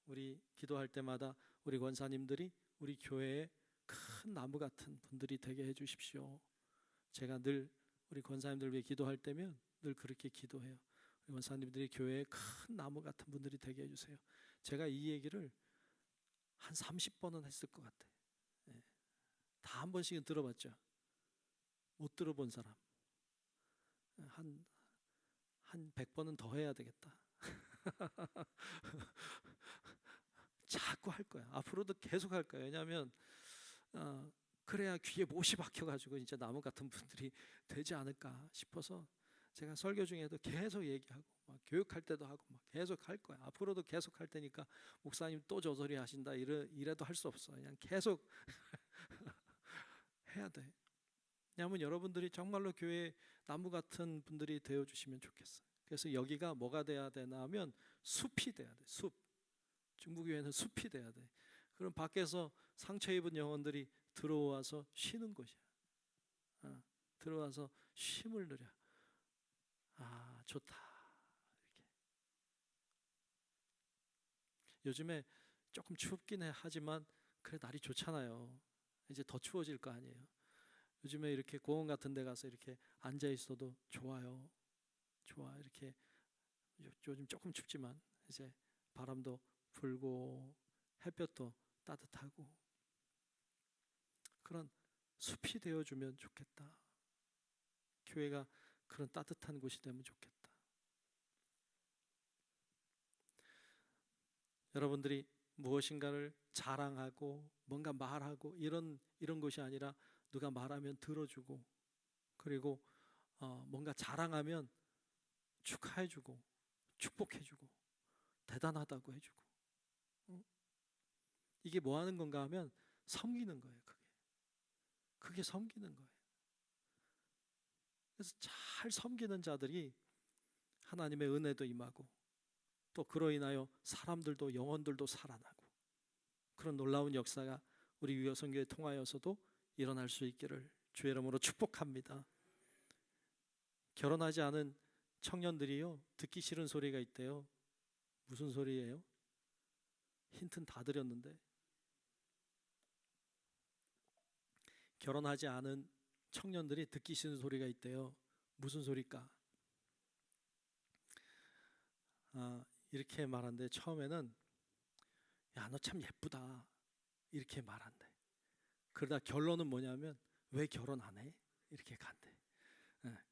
Speaker 4: 우리 기도할 때마다 우리 권사님들이 우리 교회의 큰 나무 같은 분들이 되게 해주십시오. 제가 늘 우리 권사님들 위해 기도할 때면 늘 그렇게 기도해요. 우리 권사님들이 교회의 큰 나무 같은 분들이 되게 해주세요. 제가 이 얘기를 한 30번은 했을 것 같아요. 다 한 번씩은 들어봤죠. 못 들어본 사람 한 100번은 더 해야 되겠다. 자꾸 할 거야. 앞으로도 계속 할 거야. 왜냐하면 그래야 귀에 못이 박혀가지고 진짜 나무 같은 분들이 되지 않을까 싶어서 제가 설교 중에도 계속 얘기하고 막 교육할 때도 하고 막 계속 할 거야. 앞으로도 계속 할 테니까 목사님 또 저 소리 하신다 이래도 할 수 없어. 그냥 계속 해야 돼. 왜냐하면 여러분들이 정말로 교회 나무 같은 분들이 되어주시면 좋겠어요. 그래서 여기가 뭐가 돼야 되나 하면 숲이 돼야 돼. 숲. 중부교회는 숲이 돼야 돼. 그럼 밖에서 상처 입은 영혼들이 들어와서 쉬는 곳이야. 들어와서 쉼을 누려. 좋다. 이렇게. 요즘에 조금 춥긴 하지만 그래 날이 좋잖아요. 이제 더 추워질 거 아니에요. 요즘에 이렇게 공원 같은 데 가서 이렇게 앉아 있어도 좋아요. 좋아. 이렇게 요즘 조금 춥지만 이제 바람도 불고 햇볕도 따뜻하고 그런 숲이 되어주면 좋겠다. 교회가 그런 따뜻한 곳이 되면 좋겠다. 여러분들이 무엇인가를 자랑하고 뭔가 말하고 이런 것이 아니라 누가 말하면 들어주고, 그리고 뭔가 자랑하면 축하해주고 축복해주고 대단하다고 해주고, 이게 뭐 하는 건가 하면 섬기는 거예요. 그게 섬기는 거예요. 그래서 잘 섬기는 자들이 하나님의 은혜도 임하고, 또 그로 인하여 사람들도, 영혼들도 살아나고, 그런 놀라운 역사가 우리 유여선교회 통하여서도 일어날 수 있기를 주의 이름으로 축복합니다. 결혼하지 않은 청년들이요, 듣기 싫은 소리가 있대요. 무슨 소리예요? 힌트는 다 드렸는데. 결혼하지 않은 청년들이 듣기 싫은 소리가 있대요. 무슨 소리일까? 이렇게 말한대. 처음에는 야, 너 참 예쁘다 이렇게 말한대. 그러다 결론은 뭐냐면 왜 결혼 안 해? 이렇게 간대.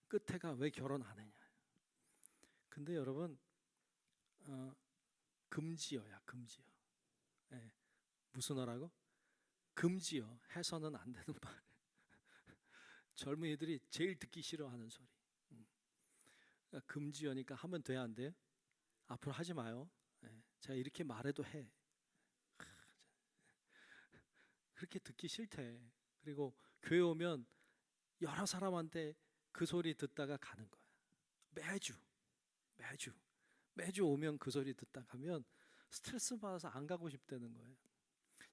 Speaker 4: 끝에가 왜 결혼 안 했냐. 근데 여러분, 금지어야, 금지어. 무슨 어라고? 금지어. 해서는 안 되는 말. 젊은이들이 제일 듣기 싫어하는 소리. 그러니까 금지어니까 하면 돼, 안 돼요? 앞으로 하지 마요. 제가 이렇게 말해도 해. 그렇게 듣기 싫대. 그리고 교회 오면 여러 사람한테 그 소리 듣다가 가는 거야. 매주 오면 그 소리 듣다 가면 스트레스 받아서 안 가고 싶다는 거예요.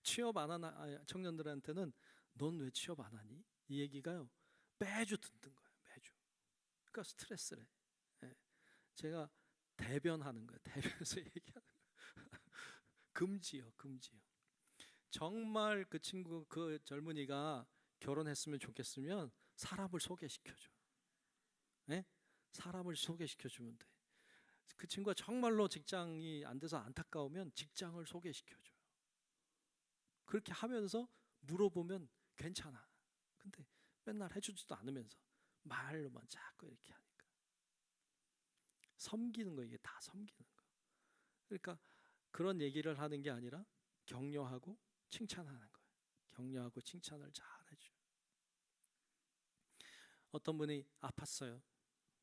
Speaker 4: 취업 안 하는 청년들한테는 넌 왜 취업 안 하니? 이 얘기가요, 매주 듣는 거예요. 매주. 그러니까 스트레스래. 제가 대변하는 거예요. 대변해서 얘기하는 거예요. 금지요. 정말 그 친구, 그 젊은이가 결혼했으면 좋겠으면 사람을 소개시켜줘. 사람을 소개시켜주면 돼. 그 친구가 정말로 직장이 안 돼서 안타까우면 직장을 소개시켜줘요. 그렇게 하면서 물어보면 괜찮아. 근데 맨날 해주지도 않으면서 말로만 자꾸 이렇게 하니까. 섬기는 거, 이게 다 섬기는 거. 그러니까 그런 얘기를 하는 게 아니라 격려하고 칭찬하는 거예요. 격려하고 칭찬을 잘 해줘요. 어떤 분이 아팠어요.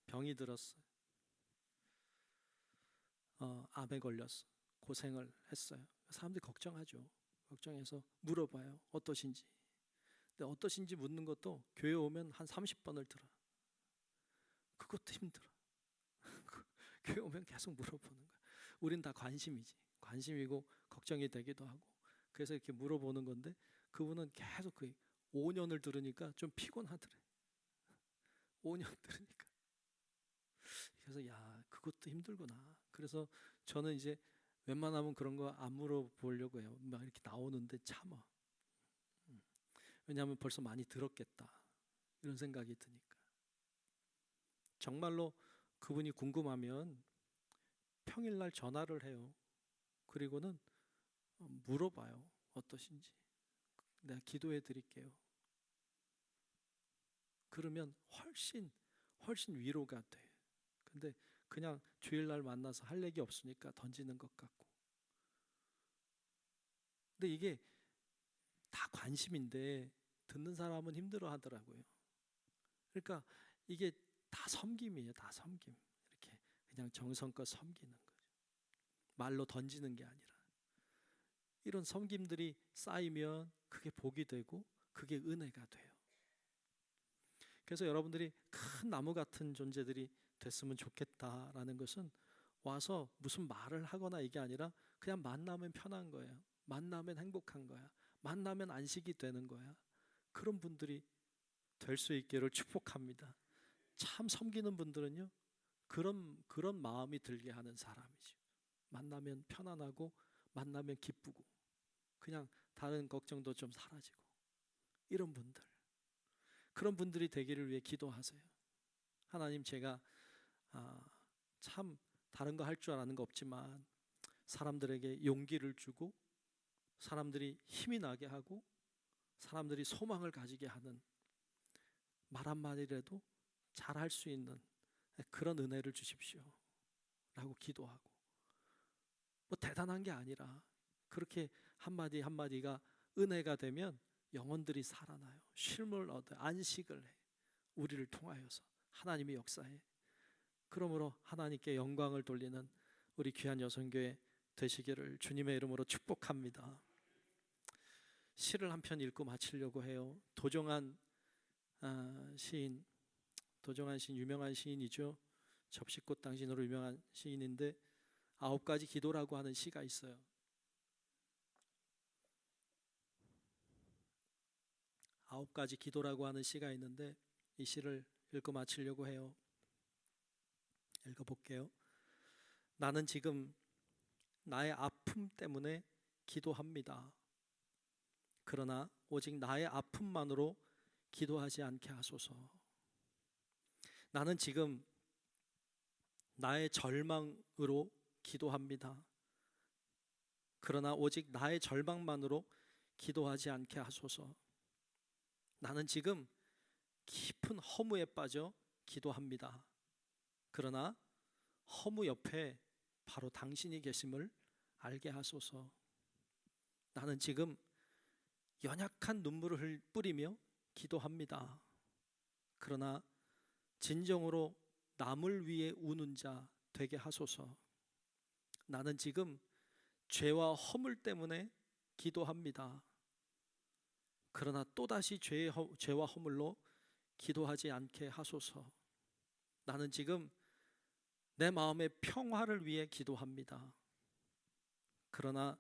Speaker 4: 병이 들었어요. 암에 걸렸어. 고생을 했어요. 사람들이 걱정하죠. 걱정해서 물어봐요. 어떠신지. 근데 어떠신지 묻는 것도 교회 오면 한 30번을 들어. 그것도 힘들어. 교회 오면 계속 물어보는 거야. 우린 다 관심이지. 관심이고 걱정이 되기도 하고. 그래서 이렇게 물어보는 건데, 그분은 계속 5년을 들으니까 좀 피곤하더래. 5년 들으니까. 그래서 야, 그것도 힘들구나. 그래서 저는 이제 웬만하면 그런 거 안 물어보려고 해요. 막 이렇게 나오는데 참아. 왜냐하면 벌써 많이 들었겠다, 이런 생각이 드니까. 정말로 그분이 궁금하면 평일날 전화를 해요. 그리고는 물어봐요. 어떠신지. 내가 기도해 드릴게요. 그러면 훨씬 위로가 돼. 근데 그냥 주일날 만나서 할 얘기 없으니까 던지는 것 같고. 근데 이게 다 관심인데 듣는 사람은 힘들어 하더라고요. 그러니까 이게 다 섬김이에요. 다 섬김. 이렇게 그냥 정성껏 섬기는 거죠. 말로 던지는 게 아니라. 이런 섬김들이 쌓이면 그게 복이 되고 그게 은혜가 돼요. 그래서 여러분들이 큰 나무 같은 존재들이 됐으면 좋겠다라는 것은 와서 무슨 말을 하거나 이게 아니라 그냥 만나면 편한 거예요. 만나면 행복한 거야. 만나면 안식이 되는 거야. 그런 분들이 될 수 있기를 축복합니다. 참 섬기는 분들은요, 그런 마음이 들게 하는 사람이죠. 만나면 편안하고 만나면 기쁘고 그냥 다른 걱정도 좀 사라지고, 이런 분들, 그런 분들이 되기를 위해 기도하세요. 하나님, 제가 참 다른 거 할 줄 아는 거 없지만 사람들에게 용기를 주고 사람들이 힘이 나게 하고 사람들이 소망을 가지게 하는 말 한마디라도 잘할 수 있는 그런 은혜를 주십시오 라고 기도하고, 뭐 대단한 게 아니라 그렇게 한마디 한마디가 은혜가 되면 영혼들이 살아나요. 쉼을 얻어 안식을 해. 우리를 통하여서 하나님의 역사에. 그러므로 하나님께 영광을 돌리는 우리 귀한 여성교회 되시기를 주님의 이름으로 축복합니다. 시를 한 편 읽고 마치려고 해요. 도종환 시인, 유명한 시인이죠. 접시꽃 당신으로 유명한 시인인데 9가지 기도라고 하는 시가 있어요. 9가지 기도라고 하는 시가 있는데 이 시를 읽고 마치려고 해요. 읽어볼게요. 나는 지금 나의 아픔 때문에 기도합니다. 그러나 오직 나의 아픔만으로 기도하지 않게 하소서. 나는 지금 나의 절망으로 기도합니다. 그러나 오직 나의 절망만으로 기도하지 않게 하소서. 나는 지금 깊은 허무에 빠져 기도합니다. 그러나 허무 옆에 바로 당신이 계심을 알게 하소서. 나는 지금 연약한 눈물을 뿌리며 기도합니다. 그러나 진정으로 남을 위해 우는 자 되게 하소서. 나는 지금 죄와 허물 때문에 기도합니다. 그러나 또다시 죄와 허물로 기도하지 않게 하소서. 나는 지금 내 마음의 평화를 위해 기도합니다. 그러나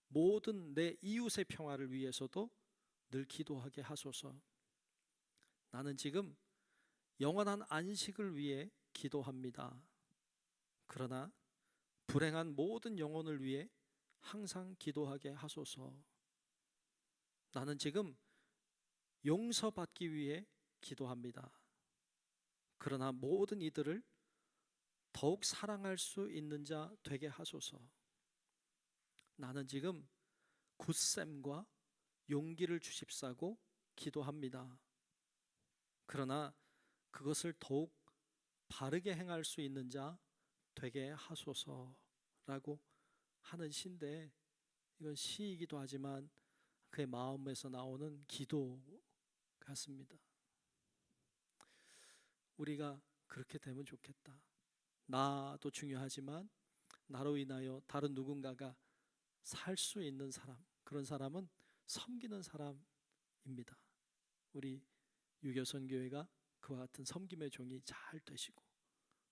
Speaker 4: 모든 내 이웃의 평화를 위해서도 늘 기도하게 하소서. 나는 지금 영원한 안식을 위해 기도합니다. 그러나 불행한 모든 영혼을 위해 항상 기도하게 하소서. 나는 지금 용서받기 위해 기도합니다. 그러나 모든 이들을 더욱 사랑할 수 있는 자 되게 하소서. 나는 지금 굳셈과 용기를 주십사고 기도합니다. 그러나 그것을 더욱 바르게 행할 수 있는 자 되게 하소서라고 하는 시인데, 이건 시이기도 하지만 그의 마음에서 나오는 기도 같습니다. 우리가 그렇게 되면 좋겠다. 나도 중요하지만 나로 인하여 다른 누군가가 살 수 있는 사람, 그런 사람은 섬기는 사람입니다. 우리 유교선교회가 그와 같은 섬김의 종이 잘 되시고,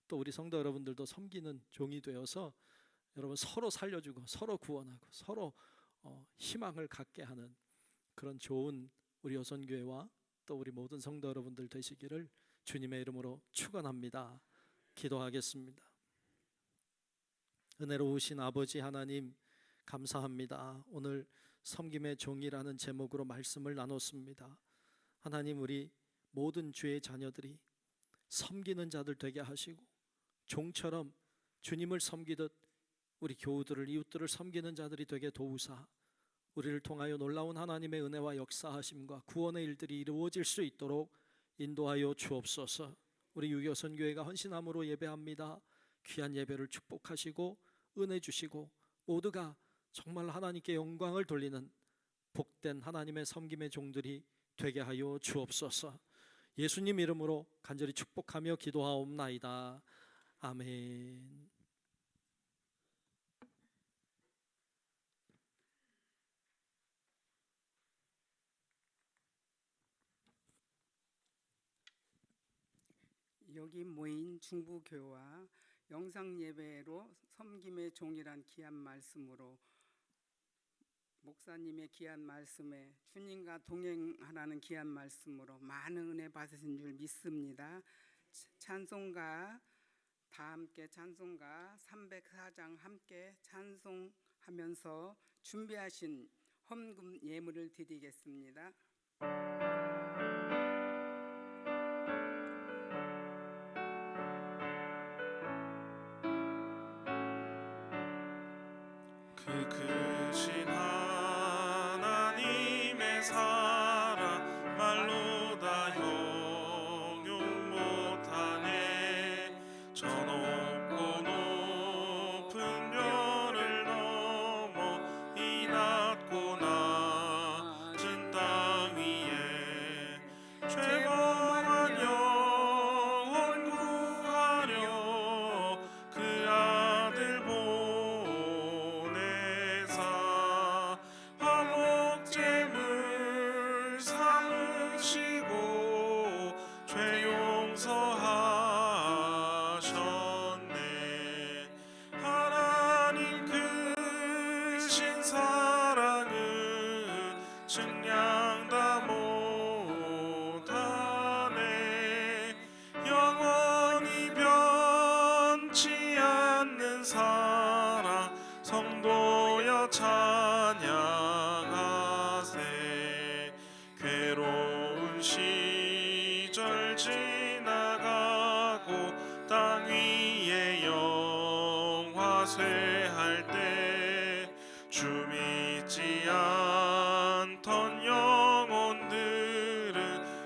Speaker 4: 또 우리 성도 여러분들도 섬기는 종이 되어서 여러분 서로 살려주고 서로 구원하고 서로 희망을 갖게 하는 그런 좋은 우리 여선교회와 또 우리 모든 성도 여러분들 되시기를 주님의 이름으로 축원합니다. 기도하겠습니다. 은혜로우신 아버지 하나님, 감사합니다. 오늘 섬김의 종이라는 제목으로 말씀을 나눴습니다. 하나님, 우리 모든 주의 자녀들이 섬기는 자들 되게 하시고 종처럼 주님을 섬기듯 우리 교우들을, 이웃들을 섬기는 자들이 되게 도우사 우리를 통하여 놀라운 하나님의 은혜와 역사하심과 구원의 일들이 이루어질 수 있도록 인도하여 주옵소서. 우리 유교선교회가 헌신함으로 예배합니다. 귀한 예배를 축복하시고 은혜 주시고 모두가 정말 하나님께 영광을 돌리는 복된 하나님의 섬김의 종들이 되게 하여 주옵소서. 예수님 이름으로 간절히 축복하며 기도하옵나이다. 아멘.
Speaker 1: 여기 모인 중부교와 영상예배로 섬김의 종이란 귀한 말씀으로, 목사님의 귀한 말씀에 주님과 동행하라는 귀한 말씀으로 많은 은혜 받으신 줄 믿습니다. 찬송가, 다 함께 찬송가 304장 함께 찬송하면서 준비하신 헌금 예물을 드리겠습니다.
Speaker 2: 그 크신 않는 사랑 성도여 찬양하세. 괴로운 시절 지나가고 땅 위에 영화쇠할 때 주 믿지 않던 영혼들은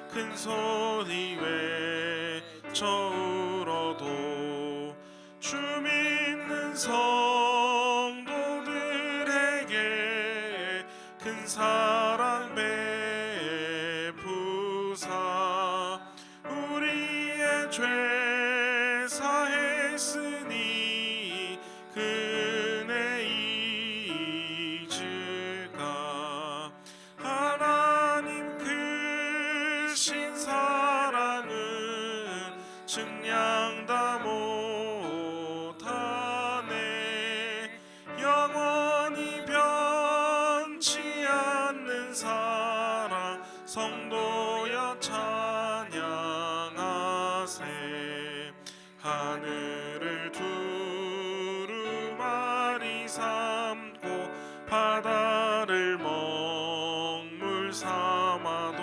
Speaker 2: 큰 소리 외쳐 울어도 주 믿는 성도들에게 큰 사랑 베푸사 우리의 죄 사했으니 그 은혜 잊을까. 하나님 크신 사랑은 측량 다 못하네. 영원히 변치 않는 사랑 성도여 찬양하세. 하늘을 두루마리 삼고 바다를 먹물 삼아도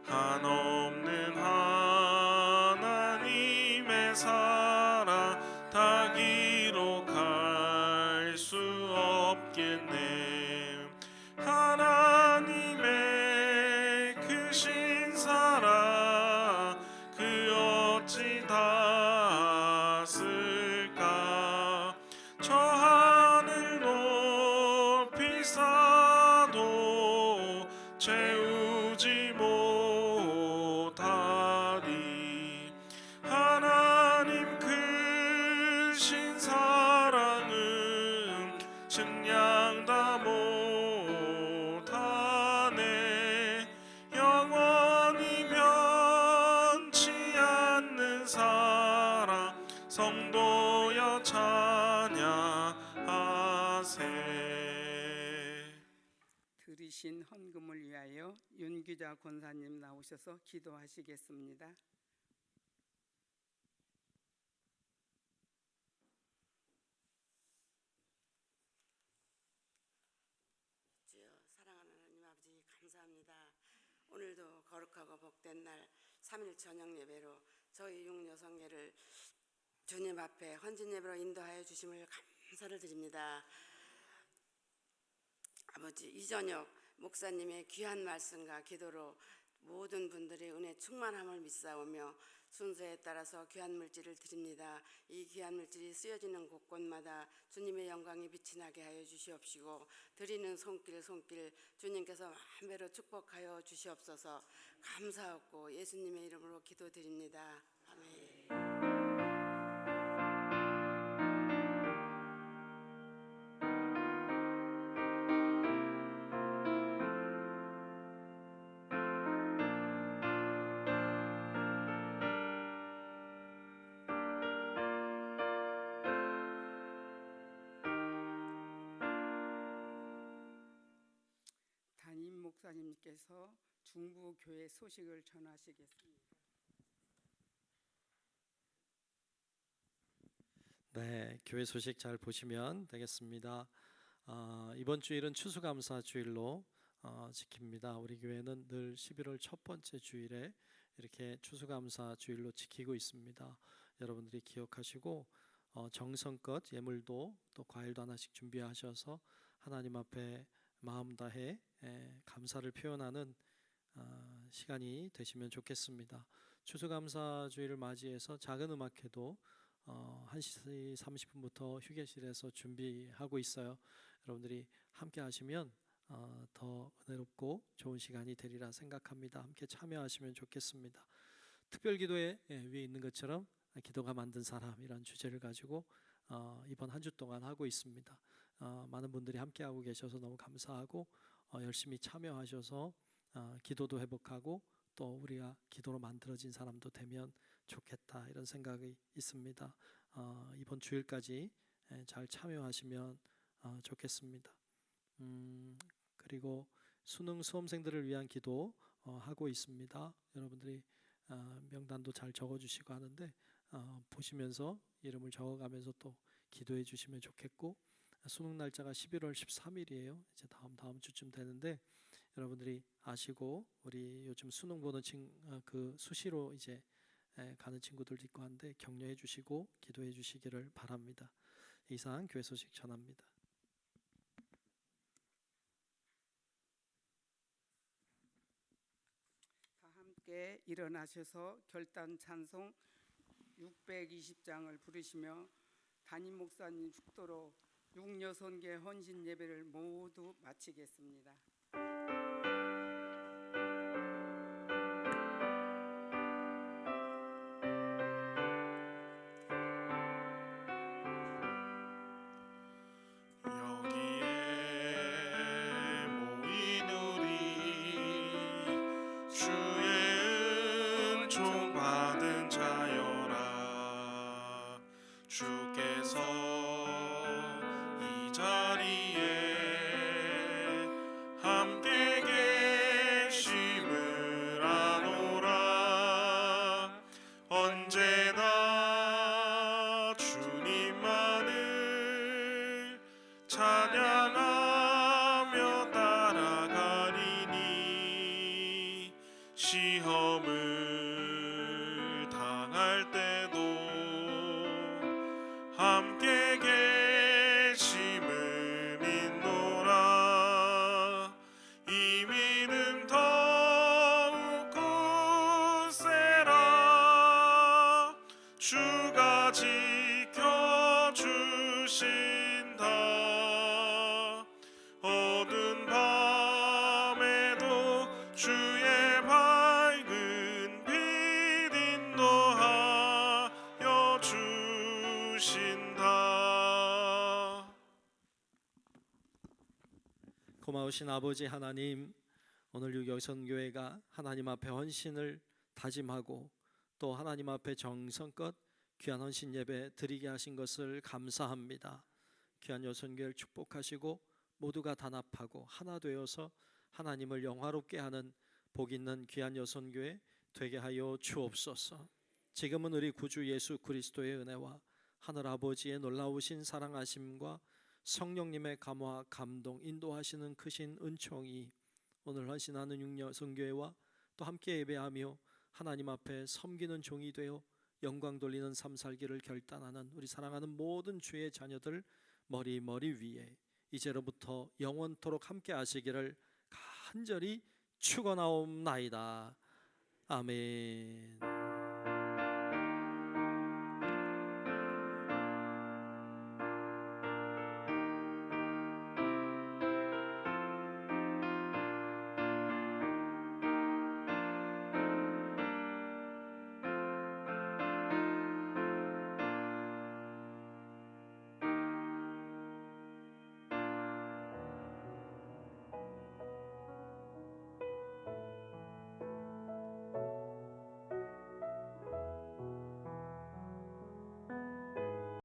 Speaker 2: 한없는 하나님의 사랑 다 기록할 수 없겠네. 하나님의 크신 사랑 그 어찌 닿았을까. 저 하늘 높이 쌓아도 채우지 못하리. 하나님 크신 사랑은 측량 다 못하네. 영원히 변치 않는 사랑 성도여 찬양하세.
Speaker 1: 들으신 헌금을 위하여 윤기자 권사님 나오셔서 기도하시겠습니다.
Speaker 5: 주여, 사랑하는 하나님 아버지 감사합니다. 오늘도 거룩하고 복된 날 3일 저녁 예배로 저희 육녀성계를 주님 앞에 헌진 예배로 인도하여 주심을 감사를 드립니다. 아버지, 이 저녁 목사님의 귀한 말씀과 기도로 모든 분들의 은혜 충만함을 믿사오며 순서에 따라서 귀한 물질을 드립니다. 이 귀한 물질이 쓰여지는 곳곳마다 주님의 영광이 빛이 나게 하여 주시옵시고 드리는 손길 주님께서 만배로 축복하여 주시옵소서. 감사하고 예수님의 이름으로 기도드립니다. 아멘.
Speaker 1: 담임 목사님께서 중부교회 소식을 전하시겠습니다.
Speaker 4: 네, 교회 소식 잘 보시면 되겠습니다. 이번 주일은 추수감사 주일로 지킵니다. 우리 교회는 늘 11월 첫 번째 주일에 이렇게 추수감사 주일로 지키고 있습니다. 여러분들이 기억하시고 정성껏 예물도 또 과일도 하나씩 준비하셔서 하나님 앞에 마음 다해 감사를 표현하는 시간이 되시면 좋겠습니다. 추수감사 주일을 맞이해서 작은 음악회도 1시 30분부터 휴게실에서 준비하고 있어요. 여러분들이 함께 하시면 더 은혜롭고 좋은 시간이 되리라 생각합니다. 함께 참여하시면 좋겠습니다. 특별기도에 위에 있는 것처럼 기도가 만든 사람이란 주제를 가지고 이번 한 주 동안 하고 있습니다. 많은 분들이 함께하고 계셔서 너무 감사하고 열심히 참여하셔서 기도도 회복하고 또 우리가 기도로 만들어진 사람도 되면 좋겠다 이런 생각이 있습니다. 이번 주일까지 잘 참여하시면 좋겠습니다. 그리고 수능 수험생들을 위한 기도 하고 있습니다. 여러분들이 명단도 잘 적어주시고 하는데 보시면서 이름을 적어가면서 또 기도해 주시면 좋겠고, 수능 날짜가 11월 13일이에요. 이제 다음 주쯤 되는데 여러분들이 아시고 우리 요즘 수능 보는 그 수시로 이제 가는 친구들도 있고 한데 격려해 주시고 기도해 주시기를 바랍니다. 이상 교회 소식 전합니다.
Speaker 1: 다 함께 일어나셔서 결단 찬송 620장을 부르시며 담임 목사님 축도로 육여선교 헌신 예배를 모두 마치겠습니다.
Speaker 2: 여기에 모인 우리 주의 은총 받은 자여라. 주께서 이 자리에 함께 계심을 아노라. 언제나 주님만을 찬양하며 따라가리니 시험을 당할 때도 함께 계심을 믿노라. 이 믿음 더욱 굳세라. 주가 지켜주신다. 어두운 밤에도 주의 밝은 빛 인도하여 주신다.
Speaker 4: 고마우신 아버지 하나님, 오늘 유교선교회가 하나님 앞에 헌신을 다짐하고 또 하나님 앞에 정성껏 귀한 헌신 예배 드리게 하신 것을 감사합니다. 귀한 여선교회를 축복하시고 모두가 단합하고 하나 되어서 하나님을 영화롭게 하는 복 있는 귀한 여선교회 되게 하여 주옵소서. 지금은 우리 구주 예수 그리스도의 은혜와 하늘 아버지의 놀라우신 사랑하심과 성령님의 감화 감동 인도하시는 크신 은총이 오늘 헌신하는 육여선교회와 또 함께 예배하며 하나님 앞에 섬기는 종이 되어 영광 돌리는 삶 살기를 결단하는 우리 사랑하는 모든 주의 자녀들 머리 위에 이제로부터 영원토록 함께 하시기를 간절히 축원하옵나이다. 아멘.